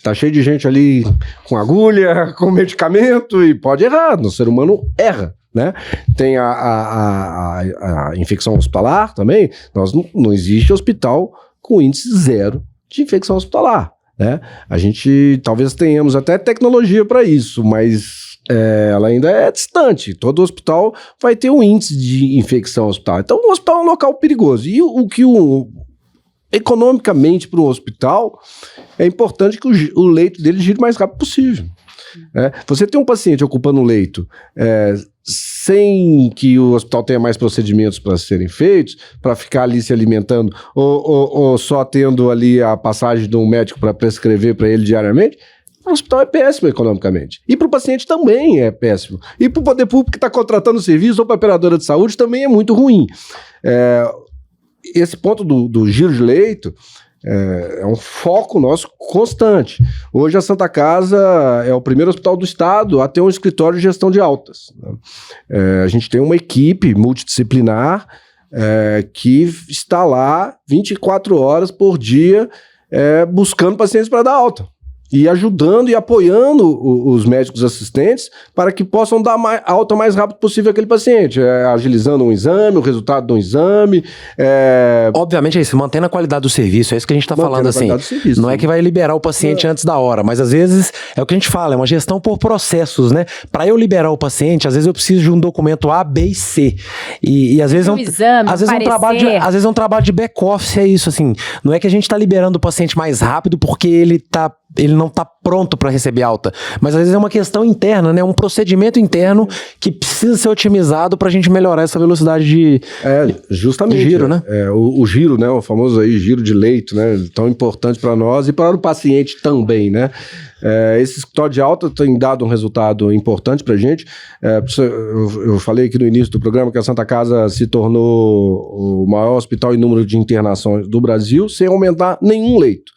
Tá cheio de gente ali com agulha, com medicamento, e pode errar. O ser humano erra, né? Tem a infecção hospitalar também. Não existe hospital com índice zero de infecção hospitalar, né? A gente talvez tenhamos até tecnologia para isso, mas ela ainda é distante. Todo hospital vai ter um índice de infecção hospitalar. Então, o hospital é um local perigoso. E economicamente, para um hospital, é importante que o leito dele gire o mais rápido possível. Você tem um paciente ocupando um leito sem que o hospital tenha mais procedimentos para serem feitos, para ficar ali se alimentando, ou só tendo ali a passagem de um médico para prescrever para ele diariamente, o hospital é péssimo economicamente. E para o paciente também é péssimo. E para o poder público que está contratando o serviço ou para a operadora de saúde também é muito ruim. Esse ponto do giro de leito é um foco nosso constante. Hoje a Santa Casa é o primeiro hospital do estado a ter um escritório de gestão de altas. A gente tem uma equipe multidisciplinar que está lá 24 horas por dia buscando pacientes para dar alta. E ajudando e apoiando os médicos assistentes para que possam dar alta o mais rápido possível àquele paciente, agilizando um exame, o resultado de um exame. Obviamente é isso, mantendo a qualidade do serviço, é isso que a gente está falando assim. Serviço, não é que vai liberar o paciente antes da hora, mas às vezes é o que a gente fala, é uma gestão por processos, né? Para eu liberar o paciente, às vezes eu preciso de um documento A, B e C. E às vezes às vezes é um trabalho de back-office, é isso, assim. Não é que a gente está liberando o paciente mais rápido porque ele não está pronto para receber alta. Mas às vezes é uma questão interna, né? Um procedimento interno que precisa ser otimizado para a gente melhorar essa velocidade de giro, né? O giro, né? O famoso aí giro de leito, né? Tão importante para nós e para o paciente também, né? Esse escritório de alta tem dado um resultado importante para a gente. Eu falei aqui no início do programa que a Santa Casa se tornou o maior hospital em número de internações do Brasil sem aumentar nenhum leito.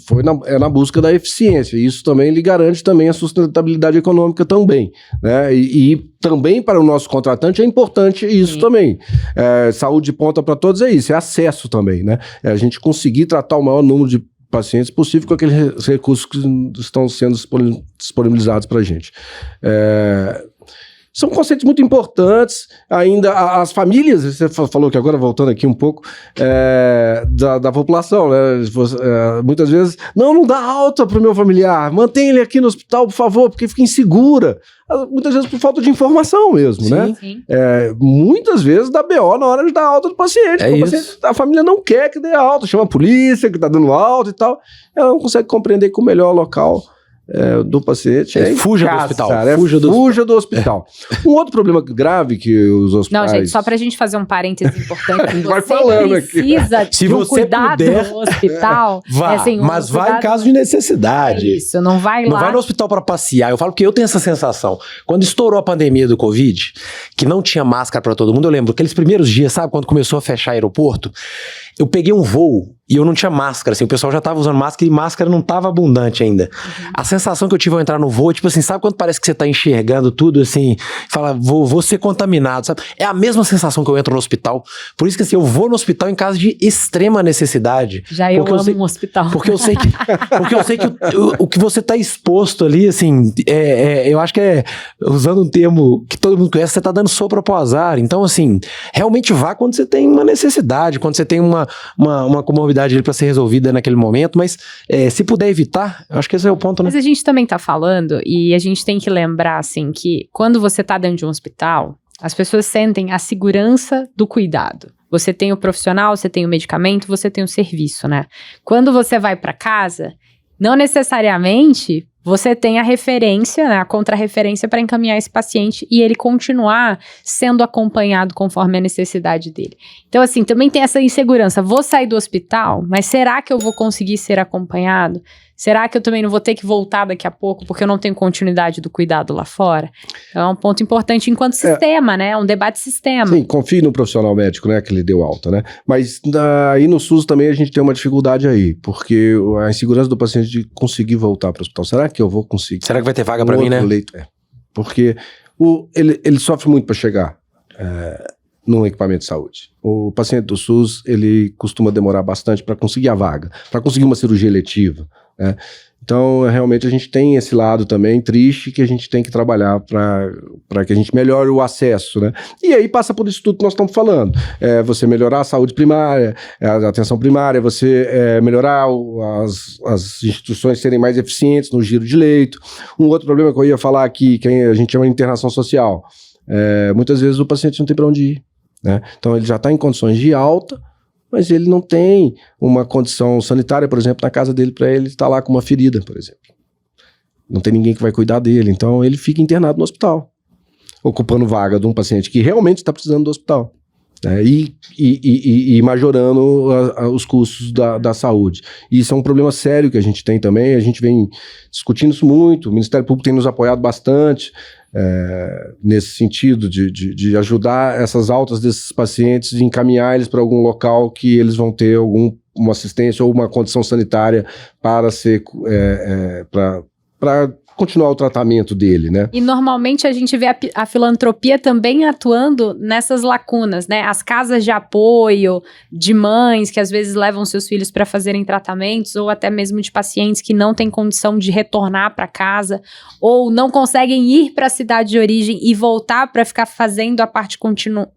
Foi na busca da eficiência. Isso também lhe garante também a sustentabilidade econômica também, né? E também para o nosso contratante é importante isso também. Saúde de ponta para todos é isso, é acesso também, né? A gente conseguir tratar o maior número de pacientes possível com aqueles recursos que estão sendo disponibilizados para a gente. São conceitos muito importantes. Ainda as famílias, você falou que agora, voltando aqui um pouco, da população, né? Muitas vezes, não dá alta para o meu familiar, mantém ele aqui no hospital, por favor, porque fica insegura. Muitas vezes por falta de informação mesmo, sim, né? Sim. Muitas vezes dá BO na hora de dar alta do paciente. A família não quer que dê alta, chama a polícia que está dando alta e tal. Ela não consegue compreender que o melhor local do paciente fuja do hospital. Fuja do hospital. Um outro problema grave que os hospitais... Não, gente, só pra gente fazer um parêntese importante, vai falando precisa aqui. de um cuidado no hospital. Vá, mas vai em caso de necessidade. Isso, não vai lá. Não vai no hospital pra passear. Eu falo que eu tenho essa sensação. Quando estourou a pandemia do Covid, que não tinha máscara pra todo mundo, eu lembro aqueles primeiros dias, sabe, quando começou a fechar aeroporto, eu peguei um voo e eu não tinha máscara, assim, o pessoal já tava usando máscara e máscara não tava abundante ainda. Uhum. A sensação que eu tive ao entrar no voo, tipo assim, sabe quando parece que você tá enxergando tudo, assim, fala, vou ser contaminado, sabe? É a mesma sensação que eu entro no hospital. Por isso que, assim, eu vou no hospital em caso de extrema necessidade. Já eu amo um hospital. Porque eu sei que, o que você tá exposto ali, assim, eu acho que usando um termo que todo mundo conhece, você tá dando sopro pro azar. Então, assim, realmente vá quando você tem uma necessidade, quando você tem uma comorbidade para ser resolvida naquele momento, mas se puder evitar, eu acho que esse é o ponto, né? Mas a gente também tá falando, e a gente tem que lembrar, assim, que quando você tá dentro de um hospital, as pessoas sentem a segurança do cuidado. Você tem o profissional, você tem o medicamento, você tem o serviço, né? Quando você vai para casa, não necessariamente você tem a referência, né, a contra-referência para encaminhar esse paciente e ele continuar sendo acompanhado conforme a necessidade dele. Então, assim, também tem essa insegurança. Vou sair do hospital, mas será que eu vou conseguir ser acompanhado? Será que eu também não vou ter que voltar daqui a pouco porque eu não tenho continuidade do cuidado lá fora? Então é um ponto importante enquanto sistema, né? É um debate sistema. Sim, confie no profissional médico, né? Que ele deu alta, né? Mas aí no SUS também a gente tem uma dificuldade aí, porque a insegurança do paciente de conseguir voltar para o hospital. Será que eu vou conseguir? Será que vai ter vaga para mim, né? Leito? Porque ele sofre muito para chegar num equipamento de saúde. O paciente do SUS, ele costuma demorar bastante para conseguir a vaga, para conseguir uma cirurgia eletiva, né? Então, realmente, a gente tem esse lado também triste que a gente tem que trabalhar para que a gente melhore o acesso, né? E aí passa por isso tudo que nós estamos falando. Você melhorar a saúde primária, a atenção primária, você melhorar as instituições serem mais eficientes no giro de leito. Um outro problema que eu ia falar aqui, que a gente chama de internação social. Muitas vezes o paciente não tem para onde ir, né? Então, ele já está em condições de alta, mas ele não tem uma condição sanitária, por exemplo, na casa dele, para ele estar lá com uma ferida, por exemplo. Não tem ninguém que vai cuidar dele, então ele fica internado no hospital, ocupando vaga de um paciente que realmente está precisando do hospital, né? E majorando os custos da saúde. E isso é um problema sério que a gente tem também, a gente vem discutindo isso muito, o Ministério Público tem nos apoiado bastante, nesse sentido de ajudar essas altas desses pacientes e encaminhar eles para algum local que eles vão ter uma assistência ou uma condição sanitária para continuar o tratamento dele, né? E normalmente a gente vê a filantropia também atuando nessas lacunas, né? As casas de apoio de mães que às vezes levam seus filhos para fazerem tratamentos, ou até mesmo de pacientes que não têm condição de retornar para casa, ou não conseguem ir para a cidade de origem e voltar para ficar fazendo a parte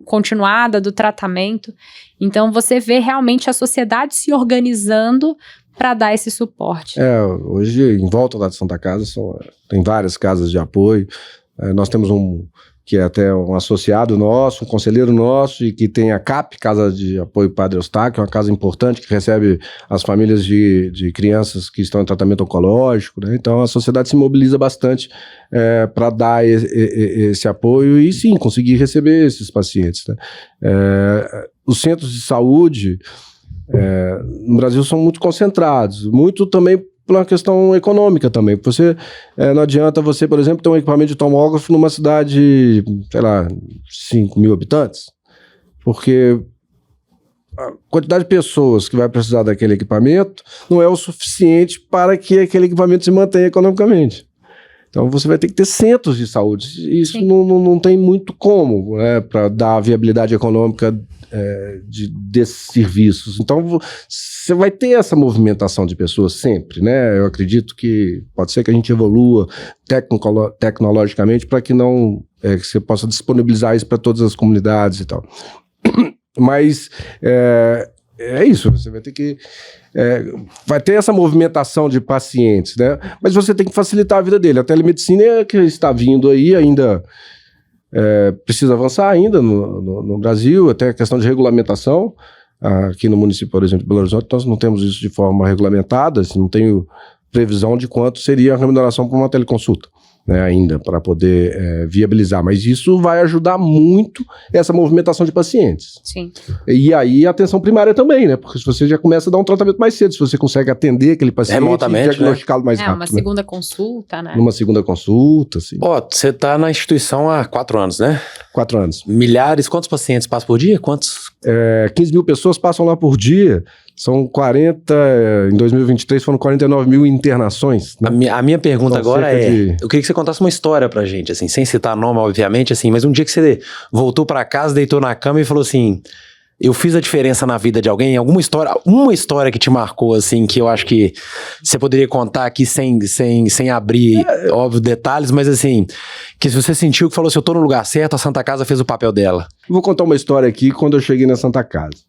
continuada do tratamento. Então você vê realmente a sociedade se organizando para dar esse suporte. Hoje, em volta da Santa Casa, tem várias casas de apoio. Nós temos que é até um associado nosso, um conselheiro nosso, e que tem a CAP, Casa de Apoio Padre Eustáquio, uma casa importante que recebe as famílias de crianças que estão em tratamento oncológico, né? Então a sociedade se mobiliza bastante para dar esse apoio e sim, conseguir receber esses pacientes, né? Os centros de saúde no Brasil são muito concentrados, muito também por uma questão econômica também. Não adianta você, por exemplo, ter um equipamento de tomógrafo numa cidade, sei lá, 5 mil habitantes, porque a quantidade de pessoas que vai precisar daquele equipamento não é o suficiente para que aquele equipamento se mantenha economicamente. Então você vai ter que ter centros de saúde. Isso não tem muito como, né, para dar a viabilidade econômica desses serviços. Então você vai ter essa movimentação de pessoas sempre, né? Eu acredito que pode ser que a gente evolua tecnologicamente para que que você possa disponibilizar isso para todas as comunidades e tal. Mas é isso, você vai ter que vai ter essa movimentação de pacientes, né? Mas você tem que facilitar a vida dele. A telemedicina que está vindo aí ainda precisa avançar ainda no Brasil, até a questão de regulamentação. Aqui no município, por exemplo, de Belo Horizonte, nós não temos isso de forma regulamentada, não tenho previsão de quanto seria a remuneração para uma teleconsulta, né, ainda, para poder viabilizar. Mas isso vai ajudar muito essa movimentação de pacientes. Sim. E aí a atenção primária também, né? Porque se você já começa a dar um tratamento mais cedo, se você consegue atender aquele paciente e diagnosticá-lo mais rápido. Uma segunda consulta, né? Numa segunda consulta, sim. Você tá na instituição há 4 anos, né? 4 anos. Milhares, quantos pacientes passam por dia? Quantos? 15 mil pessoas passam lá por dia. São 40, em 2023 foram 49 mil internações, né? A minha pergunta agora eu queria que você contasse uma história pra gente, assim, sem citar nome, obviamente, assim, mas um dia que você voltou pra casa, deitou na cama e falou assim, eu fiz a diferença na vida de alguém, uma história que te marcou, assim, que eu acho que você poderia contar aqui sem abrir, óbvio, detalhes, mas assim, que se você sentiu que falou assim, eu tô no lugar certo, a Santa Casa fez o papel dela. Vou contar uma história aqui quando eu cheguei na Santa Casa.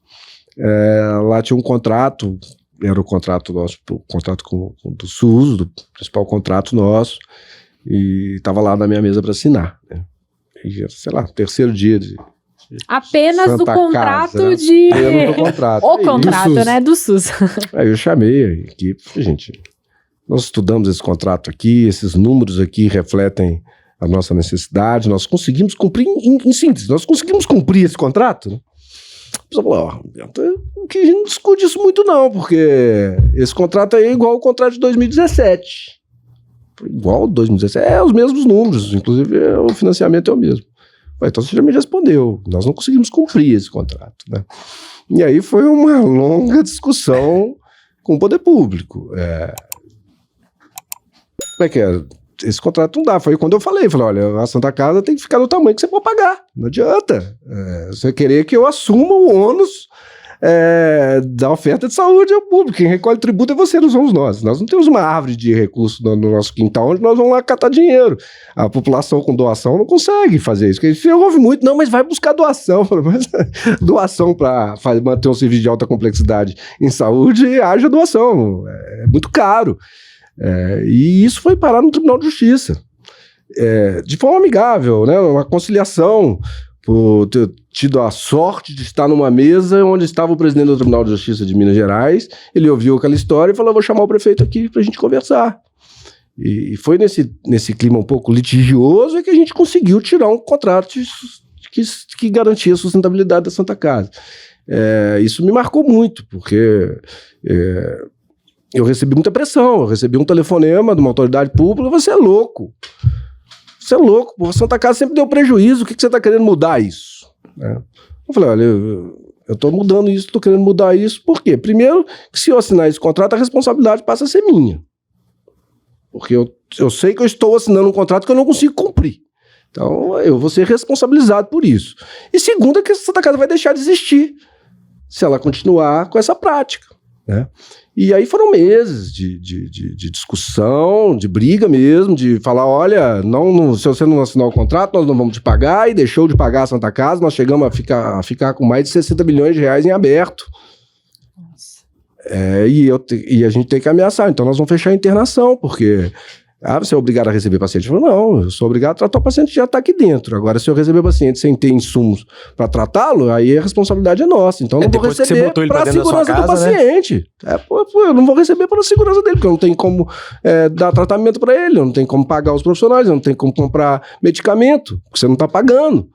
Lá tinha um contrato, era o contrato nosso, o contrato do SUS, do principal contrato nosso, e estava lá na minha mesa para assinar, né? E, sei lá, terceiro dia de apenas Santa do contrato Casa, né? de... Apenas do contrato. O contrato, né, do SUS. Aí eu chamei a equipe, gente, nós estudamos esse contrato aqui, esses números aqui refletem a nossa necessidade, nós conseguimos cumprir, em síntese, nós conseguimos cumprir esse contrato, né? A pessoa falou, que a gente não discute isso muito não, porque esse contrato aí é igual ao contrato de 2017. Igual ao 2017, os mesmos números, inclusive o financiamento é o mesmo. Então você já me respondeu, nós não conseguimos cumprir esse contrato, né? E aí foi uma longa discussão com o poder público. Como é que é? Esse contrato não dá. Foi quando eu falei, olha, a Santa Casa tem que ficar no tamanho que você pode pagar. Não adianta. Você querer que eu assuma o ônus da oferta de saúde ao público. Quem recolhe tributo é você, não somos nós. Nós não temos uma árvore de recursos no nosso quintal onde nós vamos lá catar dinheiro. A população com doação não consegue fazer isso. Porque você ouve muito, não, mas vai buscar doação. Mas doação para manter um serviço de alta complexidade em saúde, haja doação. É muito caro. E isso foi parar no Tribunal de Justiça. De forma amigável, né? Uma conciliação, por ter tido a sorte de estar numa mesa onde estava o presidente do Tribunal de Justiça de Minas Gerais. Ele ouviu aquela história e falou, vou chamar o prefeito aqui para a gente conversar. E foi nesse clima um pouco litigioso que a gente conseguiu tirar um contrato que garantia a sustentabilidade da Santa Casa. Isso me marcou muito, porque eu recebi muita pressão, eu recebi um telefonema de uma autoridade pública, você é louco. Você é louco, a Santa Casa sempre deu prejuízo, o que você está querendo mudar isso? Eu falei, olha, eu estou mudando isso, estou querendo mudar isso, por quê? Primeiro, que se eu assinar esse contrato, a responsabilidade passa a ser minha. Porque eu sei que eu estou assinando um contrato que eu não consigo cumprir. Então, eu vou ser responsabilizado por isso. E segundo, é que a Santa Casa vai deixar de existir se ela continuar com essa prática, né? E aí foram meses de discussão, de briga mesmo, de falar, olha, se você não assinar o contrato, nós não vamos te pagar, e deixou de pagar a Santa Casa, nós chegamos a ficar com mais de 60 milhões de reais em aberto. E a gente tem que ameaçar, então nós vamos fechar a internação, porque você é obrigado a receber paciente. Eu falo, não, eu sou obrigado a tratar o paciente que já está aqui dentro. Agora, se eu receber paciente sem ter insumos para tratá-lo, aí a responsabilidade é nossa. Então, eu não vou receber para a segurança do paciente. Né? Eu não vou receber para a segurança dele, porque eu não tenho como dar tratamento para ele, eu não tenho como pagar os profissionais, eu não tenho como comprar medicamento, porque você não está pagando.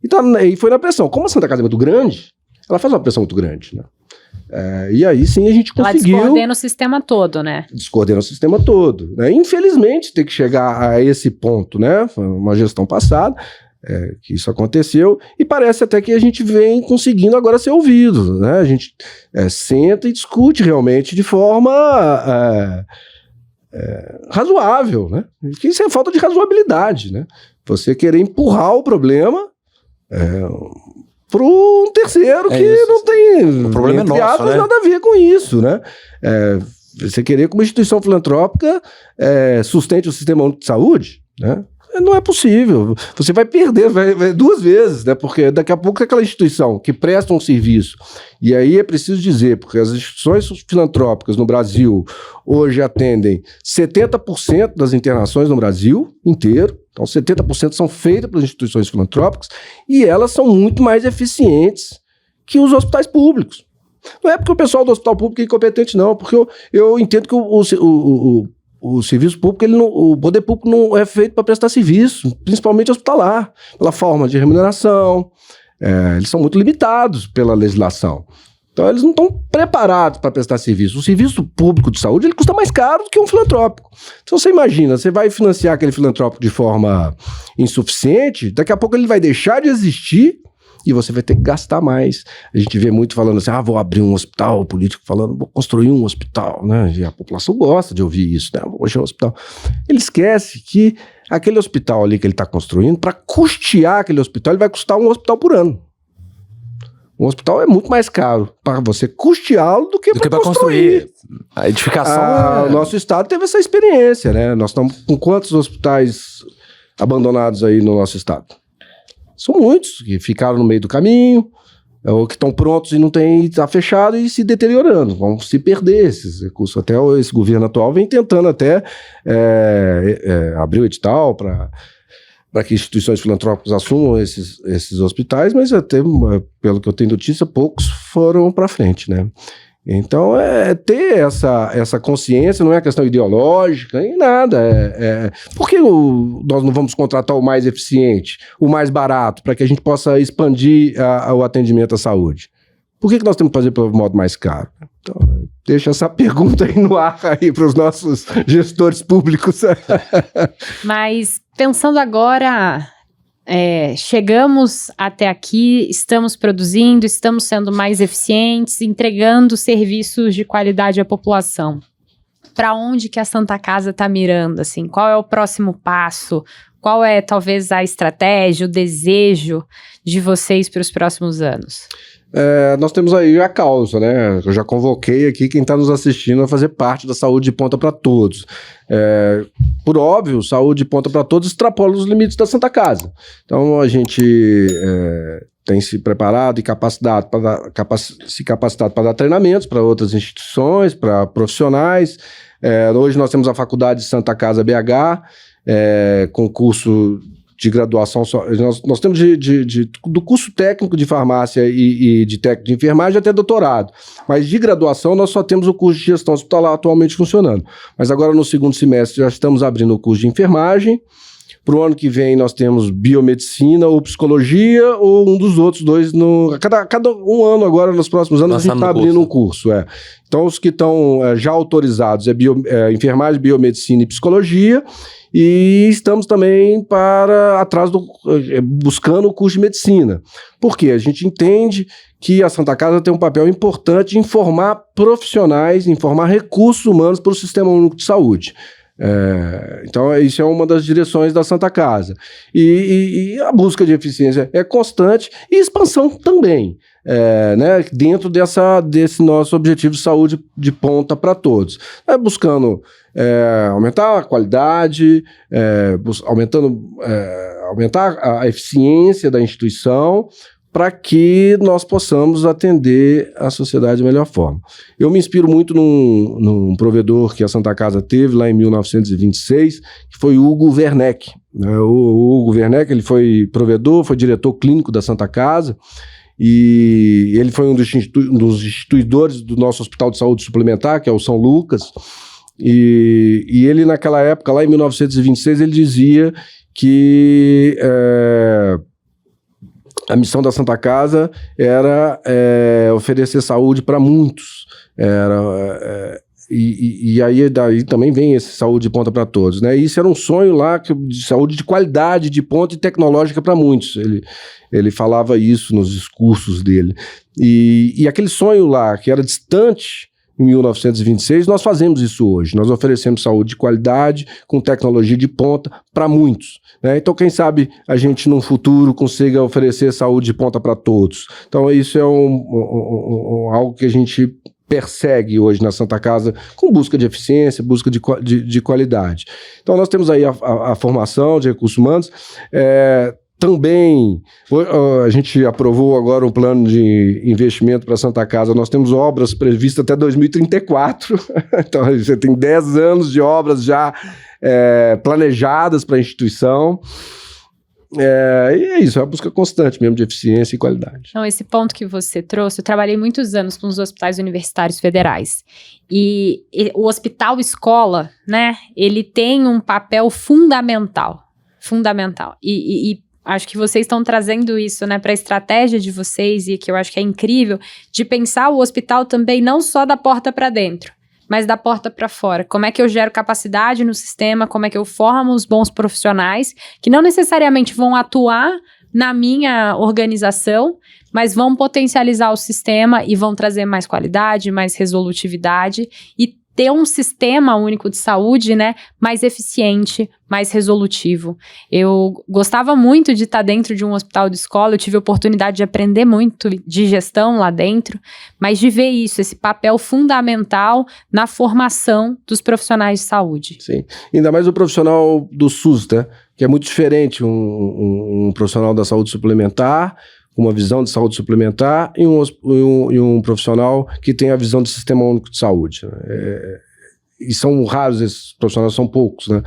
Então, aí foi na pressão. Como a Santa Casa é muito grande, ela faz uma pressão muito grande, né? E aí sim a gente conseguiu... Ela descoordena o sistema todo, né? Descoordena o sistema todo, né? Infelizmente tem que chegar a esse ponto, né? Foi uma gestão passada que isso aconteceu, e parece até que a gente vem conseguindo agora ser ouvido, né? A gente senta e discute realmente de forma razoável, né? Que isso é falta de razoabilidade, né? Você querer empurrar o problema... para um terceiro que não tem, o problema é nosso, né? Nada a ver com isso, né? Você querer que uma instituição filantrópica sustente o sistema único de saúde, né? Não é possível. Você vai perder vai duas vezes, né? Porque daqui a pouco aquela instituição que presta um serviço, e aí é preciso dizer, porque as instituições filantrópicas no Brasil hoje atendem 70% das internações no Brasil inteiro. Então, 70% são feitas pelas instituições filantrópicas e elas são muito mais eficientes que os hospitais públicos. Não é porque o pessoal do hospital público é incompetente, não, porque eu entendo que o serviço público, o poder público não é feito para prestar serviço, principalmente hospitalar, pela forma de remuneração. Eles são muito limitados pela legislação. Então, eles não estão preparados para prestar serviço. O serviço público de saúde, ele custa mais caro do que um filantrópico. Então, você imagina, você vai financiar aquele filantrópico de forma insuficiente, daqui a pouco ele vai deixar de existir e você vai ter que gastar mais. A gente vê muito falando assim, vou abrir um hospital, o político falando, vou construir um hospital, né? E a população gosta de ouvir isso, né? Vou construir um hospital. Ele esquece que aquele hospital ali que ele está construindo, para custear aquele hospital, ele vai custar um hospital por ano. Um hospital é muito mais caro para você custeá-lo do que para construir. A edificação... O nosso estado teve essa experiência, né? Nós estamos com quantos hospitais abandonados aí no nosso estado? São muitos que ficaram no meio do caminho, ou que estão prontos e não tem, está fechado e se deteriorando. Vão se perder esses recursos. Até esse governo atual vem tentando até abrir o edital para que instituições filantrópicas assumam esses hospitais, mas até, pelo que eu tenho notícia, poucos foram para frente, né? Então, ter essa consciência, não é questão ideológica, nem nada. Por que nós não vamos contratar o mais eficiente, o mais barato, para que a gente possa expandir o atendimento à saúde? Por que nós temos que fazer pelo modo mais caro? Então, deixa essa pergunta aí no ar aí para os nossos gestores públicos. Mas, pensando agora... chegamos até aqui, estamos produzindo, estamos sendo mais eficientes, entregando serviços de qualidade à população. Para onde que a Santa Casa está mirando? Assim? Qual é o próximo passo? Qual é, talvez, a estratégia, o desejo de vocês para os próximos anos? Nós temos aí a causa, né? Eu já convoquei aqui quem está nos assistindo a fazer parte da Saúde de Ponta para Todos. Por óbvio, Saúde de Ponta para Todos extrapola os limites da Santa Casa. Então, a gente tem se preparado e capacitado para dar treinamentos para outras instituições, para profissionais. Hoje nós temos a Faculdade de Santa Casa BH, com curso de graduação, nós temos do curso técnico de farmácia e de técnico de enfermagem até doutorado, mas de graduação nós só temos o curso de gestão hospitalar atualmente funcionando, mas agora no segundo semestre já estamos abrindo o curso de enfermagem. Para o ano que vem nós temos biomedicina ou psicologia ou um dos outros dois. Cada um ano agora, nos próximos anos, a gente está abrindo um curso. Então os que estão já autorizados enfermagem, biomedicina e psicologia, e estamos também buscando o curso de medicina. Por quê? A gente entende que a Santa Casa tem um papel importante em formar profissionais, em formar recursos humanos para o Sistema Único de Saúde. Então isso é uma das direções da Santa Casa, e a busca de eficiência é constante e expansão também, né, dentro desse nosso objetivo de saúde de ponta para todos, buscando aumentar a qualidade, aumentar a eficiência da instituição, para que nós possamos atender a sociedade da melhor forma. Eu me inspiro muito num provedor que a Santa Casa teve lá em 1926, que foi o Hugo Werneck. O Hugo Werneck, ele foi provedor, foi diretor clínico da Santa Casa, e ele foi um dos instituidores do nosso Hospital de Saúde Suplementar, que é o São Lucas, e ele naquela época, lá em 1926, ele dizia que a missão da Santa Casa era oferecer saúde para muitos. E aí daí também vem esse saúde de ponta para todos, né? Isso era um sonho lá de saúde de qualidade, de ponta e tecnológica para muitos. Ele falava isso nos discursos dele. E aquele sonho lá, que era distante, em 1926, nós fazemos isso hoje. Nós oferecemos saúde de qualidade, com tecnologia de ponta, para muitos, né? Então, quem sabe a gente, num futuro, consiga oferecer saúde de ponta para todos. Então, isso é algo que a gente persegue hoje na Santa Casa, com busca de eficiência, busca de qualidade. Então, nós temos aí a formação de recursos humanos. Também, a gente aprovou agora um plano de investimento para a Santa Casa. Nós temos obras previstas até 2034. Então, você tem 10 anos de obras já planejadas para a instituição. E é isso, é uma busca constante mesmo de eficiência e qualidade. Então, esse ponto que você trouxe, eu trabalhei muitos anos com os hospitais universitários federais. E o hospital escola, né, ele tem um papel fundamental. E acho que vocês estão trazendo isso, né, para a estratégia de vocês, e que eu acho que é incrível, de pensar o hospital também não só da porta para dentro, mas da porta para fora. Como é que eu gero capacidade no sistema, como é que eu formo os bons profissionais, que não necessariamente vão atuar na minha organização, mas vão potencializar o sistema e vão trazer mais qualidade, mais resolutividade e ter um sistema único de saúde, né, mais eficiente, mais resolutivo. Eu gostava muito de estar dentro de um hospital de escola, eu tive a oportunidade de aprender muito de gestão lá dentro, mas de ver isso, esse papel fundamental na formação dos profissionais de saúde. Sim, ainda mais o profissional do SUS, né, que é muito diferente um profissional da saúde suplementar, uma visão de saúde suplementar, e um profissional que tem a visão de sistema único de saúde. E são raros esses profissionais, são poucos, né?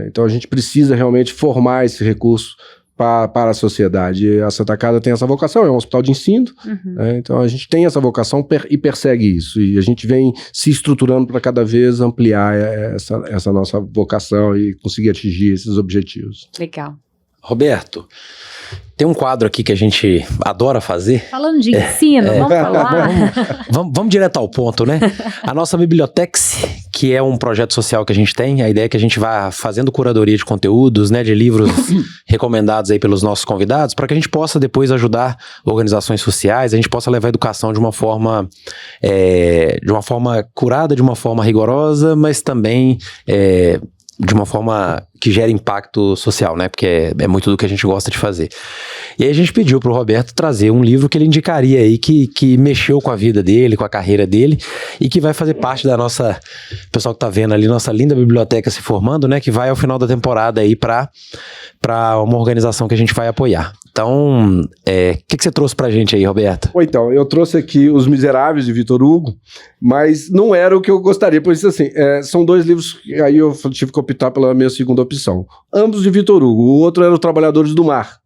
Então a gente precisa realmente formar esse recurso para a sociedade. E a Santa Casa tem essa vocação, é um hospital de ensino, né? Então a gente tem essa vocação e persegue isso. E a gente vem se estruturando para cada vez ampliar essa nossa vocação e conseguir atingir esses objetivos. Legal. Roberto, tem um quadro aqui que a gente adora fazer. Falando de ensino, vamos falar. Vamos direto ao ponto, né? A nossa Bibliotex, que é um projeto social que a gente tem, a ideia é que a gente vá fazendo curadoria de conteúdos, né, de livros recomendados aí pelos nossos convidados, para que a gente possa depois ajudar organizações sociais, a gente possa levar a educação de uma forma curada, de uma forma rigorosa, mas também de uma forma que gera impacto social, né? Porque é muito do que a gente gosta de fazer. E aí a gente pediu pro Roberto trazer um livro que ele indicaria aí, que mexeu com a vida dele, com a carreira dele, e que vai fazer parte da nossa, pessoal que tá vendo ali, nossa linda biblioteca se formando, né? Que vai ao final da temporada aí pra uma organização que a gente vai apoiar. Então, o que você trouxe pra gente aí, Roberto? Então, eu trouxe aqui Os Miseráveis, de Victor Hugo, mas não era o que eu gostaria, por isso assim, são 2 livros que aí eu tive que optar pela minha segunda opção. Ambos de Victor Hugo, o outro era Os Trabalhadores do Mar.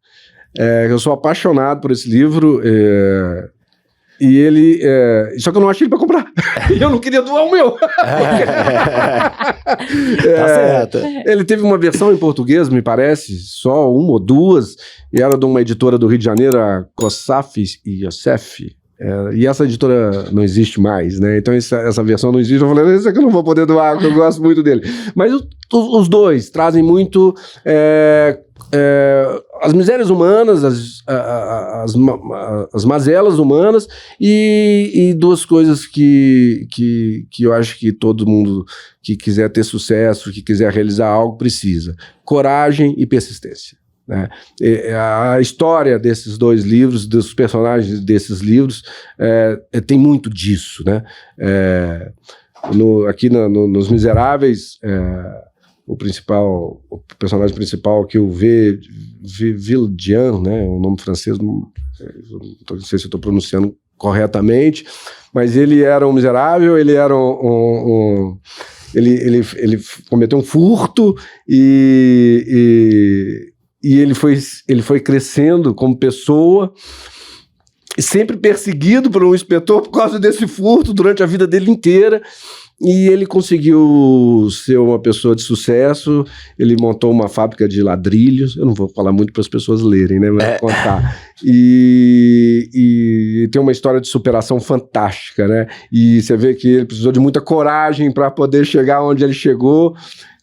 Eu sou apaixonado por esse livro, e ele... só que eu não achei ele pra comprar. E eu não queria doar o meu. Tá certo. Ele teve uma versão em português, me parece, só 1 ou 2, e era de uma editora do Rio de Janeiro, a Cossaf e Yosef. E essa editora não existe mais, né? Então essa versão não existe. Eu falei, esse aqui eu não vou poder doar, porque eu gosto muito dele. Mas os 2 trazem muito... as misérias humanas, as mazelas humanas e 2 coisas que eu acho que todo mundo que quiser ter sucesso, que quiser realizar algo, precisa. Coragem e persistência. Né? A história desses 2 livros, dos personagens desses livros, tem muito disso. Né? Aqui nos Miseráveis... O personagem principal, que o Viljean, né, o nome francês, não sei se eu estou pronunciando corretamente, mas ele era um miserável, ele era ele cometeu um furto e ele foi crescendo como pessoa, sempre perseguido por um inspetor por causa desse furto durante a vida dele inteira. E ele conseguiu ser uma pessoa de sucesso, ele montou uma fábrica de ladrilhos, eu não vou falar muito para as pessoas lerem, né, mas vou contar. E tem uma história de superação fantástica, né, e você vê que ele precisou de muita coragem para poder chegar onde ele chegou.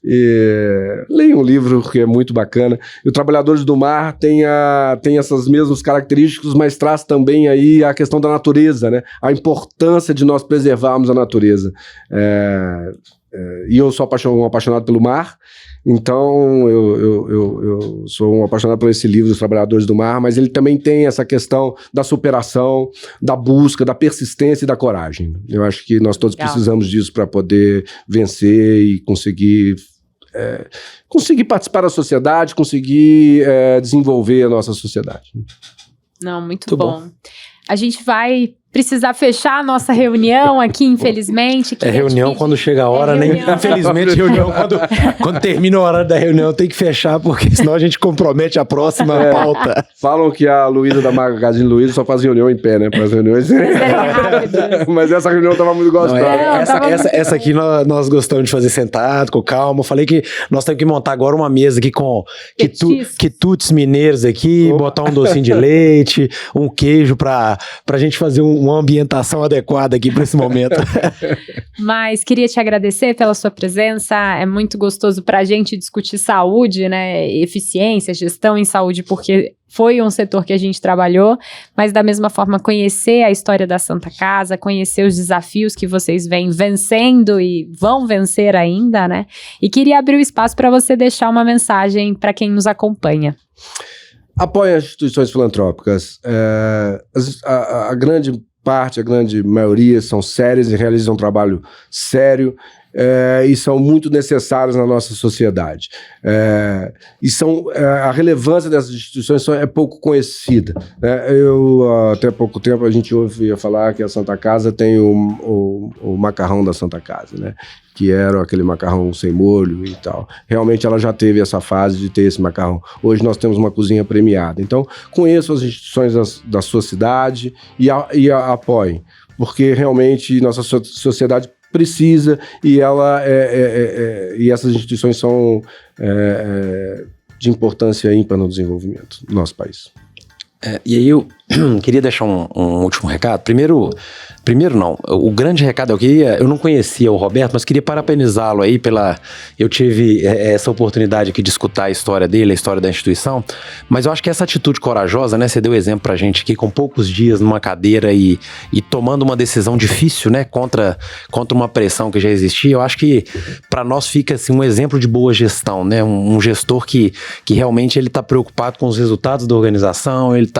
Leia um livro que é muito bacana. E o Trabalhadores do Mar tem essas mesmas características, mas traz também aí a questão da natureza, né? A importância de nós preservarmos a natureza. E eu sou um apaixonado pelo mar, então eu sou um apaixonado por esse livro, Os Trabalhadores do Mar, mas ele também tem essa questão da superação, da busca, da persistência e da coragem. Eu acho que nós todos precisamos disso para poder vencer e conseguir participar da sociedade, conseguir desenvolver a nossa sociedade. Não, muito bom. A gente vai precisar fechar a nossa reunião aqui, infelizmente. Reunião quando chega a hora, né? Infelizmente, reunião quando termina a hora da reunião tem que fechar, porque senão a gente compromete a próxima pauta. Falam que a Luísa da Magazine Luiza só faz reunião em pé, né? Para as reuniões. Mas essa reunião estava muito gostosa. Essa aqui nós gostamos de fazer sentado, com calma. Eu falei que nós temos que montar agora uma mesa aqui com quitutes mineiros aqui, botar um docinho de leite, um queijo pra gente fazer uma ambientação adequada aqui para esse momento. Mas queria te agradecer pela sua presença. É muito gostoso para a gente discutir saúde, né? Eficiência, gestão em saúde, porque foi um setor que a gente trabalhou, mas da mesma forma conhecer a história da Santa Casa, conhecer os desafios que vocês vêm vencendo e vão vencer ainda, né? E queria abrir o espaço para você deixar uma mensagem para quem nos acompanha. Apoie as instituições filantrópicas. A grande maioria são sérias e realizam um trabalho sério e são muito necessárias na nossa sociedade. A relevância dessas instituições é pouco conhecida. Né? Até pouco tempo a gente ouvia falar que a Santa Casa tem o macarrão da Santa Casa, né? Que era aquele macarrão sem molho e tal. Realmente ela já teve essa fase de ter esse macarrão. Hoje nós temos uma cozinha premiada. Então, conheçam as instituições da sua cidade e apoiem, porque realmente nossa sociedade precisa e essas instituições são de importância ímpar no desenvolvimento do nosso país. E aí queria deixar um último recado. Primeiro não, o grande recado eu não conhecia o Roberto, mas queria parabenizá-lo aí eu tive essa oportunidade aqui de escutar a história dele, a história da instituição, mas eu acho que essa atitude corajosa, né, você deu exemplo pra gente aqui, com poucos dias numa cadeira e tomando uma decisão difícil, né, contra uma pressão que já existia, eu acho que pra nós fica assim um exemplo de boa gestão, né, um gestor que realmente ele tá preocupado com os resultados da organização, ele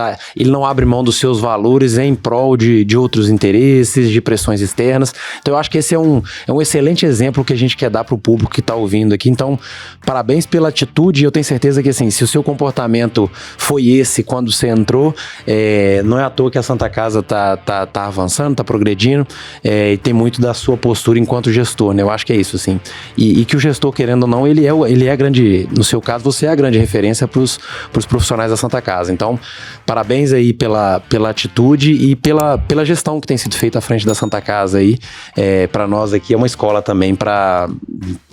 não abre mão dos seus valores em prol de outros interesses, de pressões externas. Então eu acho que esse é um excelente exemplo que a gente quer dar para o público que está ouvindo aqui. Então, parabéns pela atitude. Eu tenho certeza que, assim, se o seu comportamento foi esse quando você entrou, não é à toa que a Santa Casa tá avançando, tá progredindo, e tem muito da sua postura enquanto gestor, né? Eu acho que é isso, assim. E que o gestor, querendo ou não, ele é grande, no seu caso, você é a grande referência para os profissionais da Santa Casa. Então, parabéns aí pela atitude e pela gestão que tem sido feita à frente da Santa Casa aí. Para nós aqui é uma escola também pra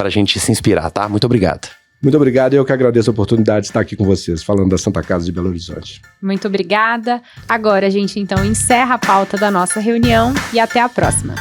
gente se inspirar, tá? Muito obrigado. Muito obrigado, e eu que agradeço a oportunidade de estar aqui com vocês, falando da Santa Casa de Belo Horizonte. Muito obrigada. Agora a gente então encerra a pauta da nossa reunião e até a próxima.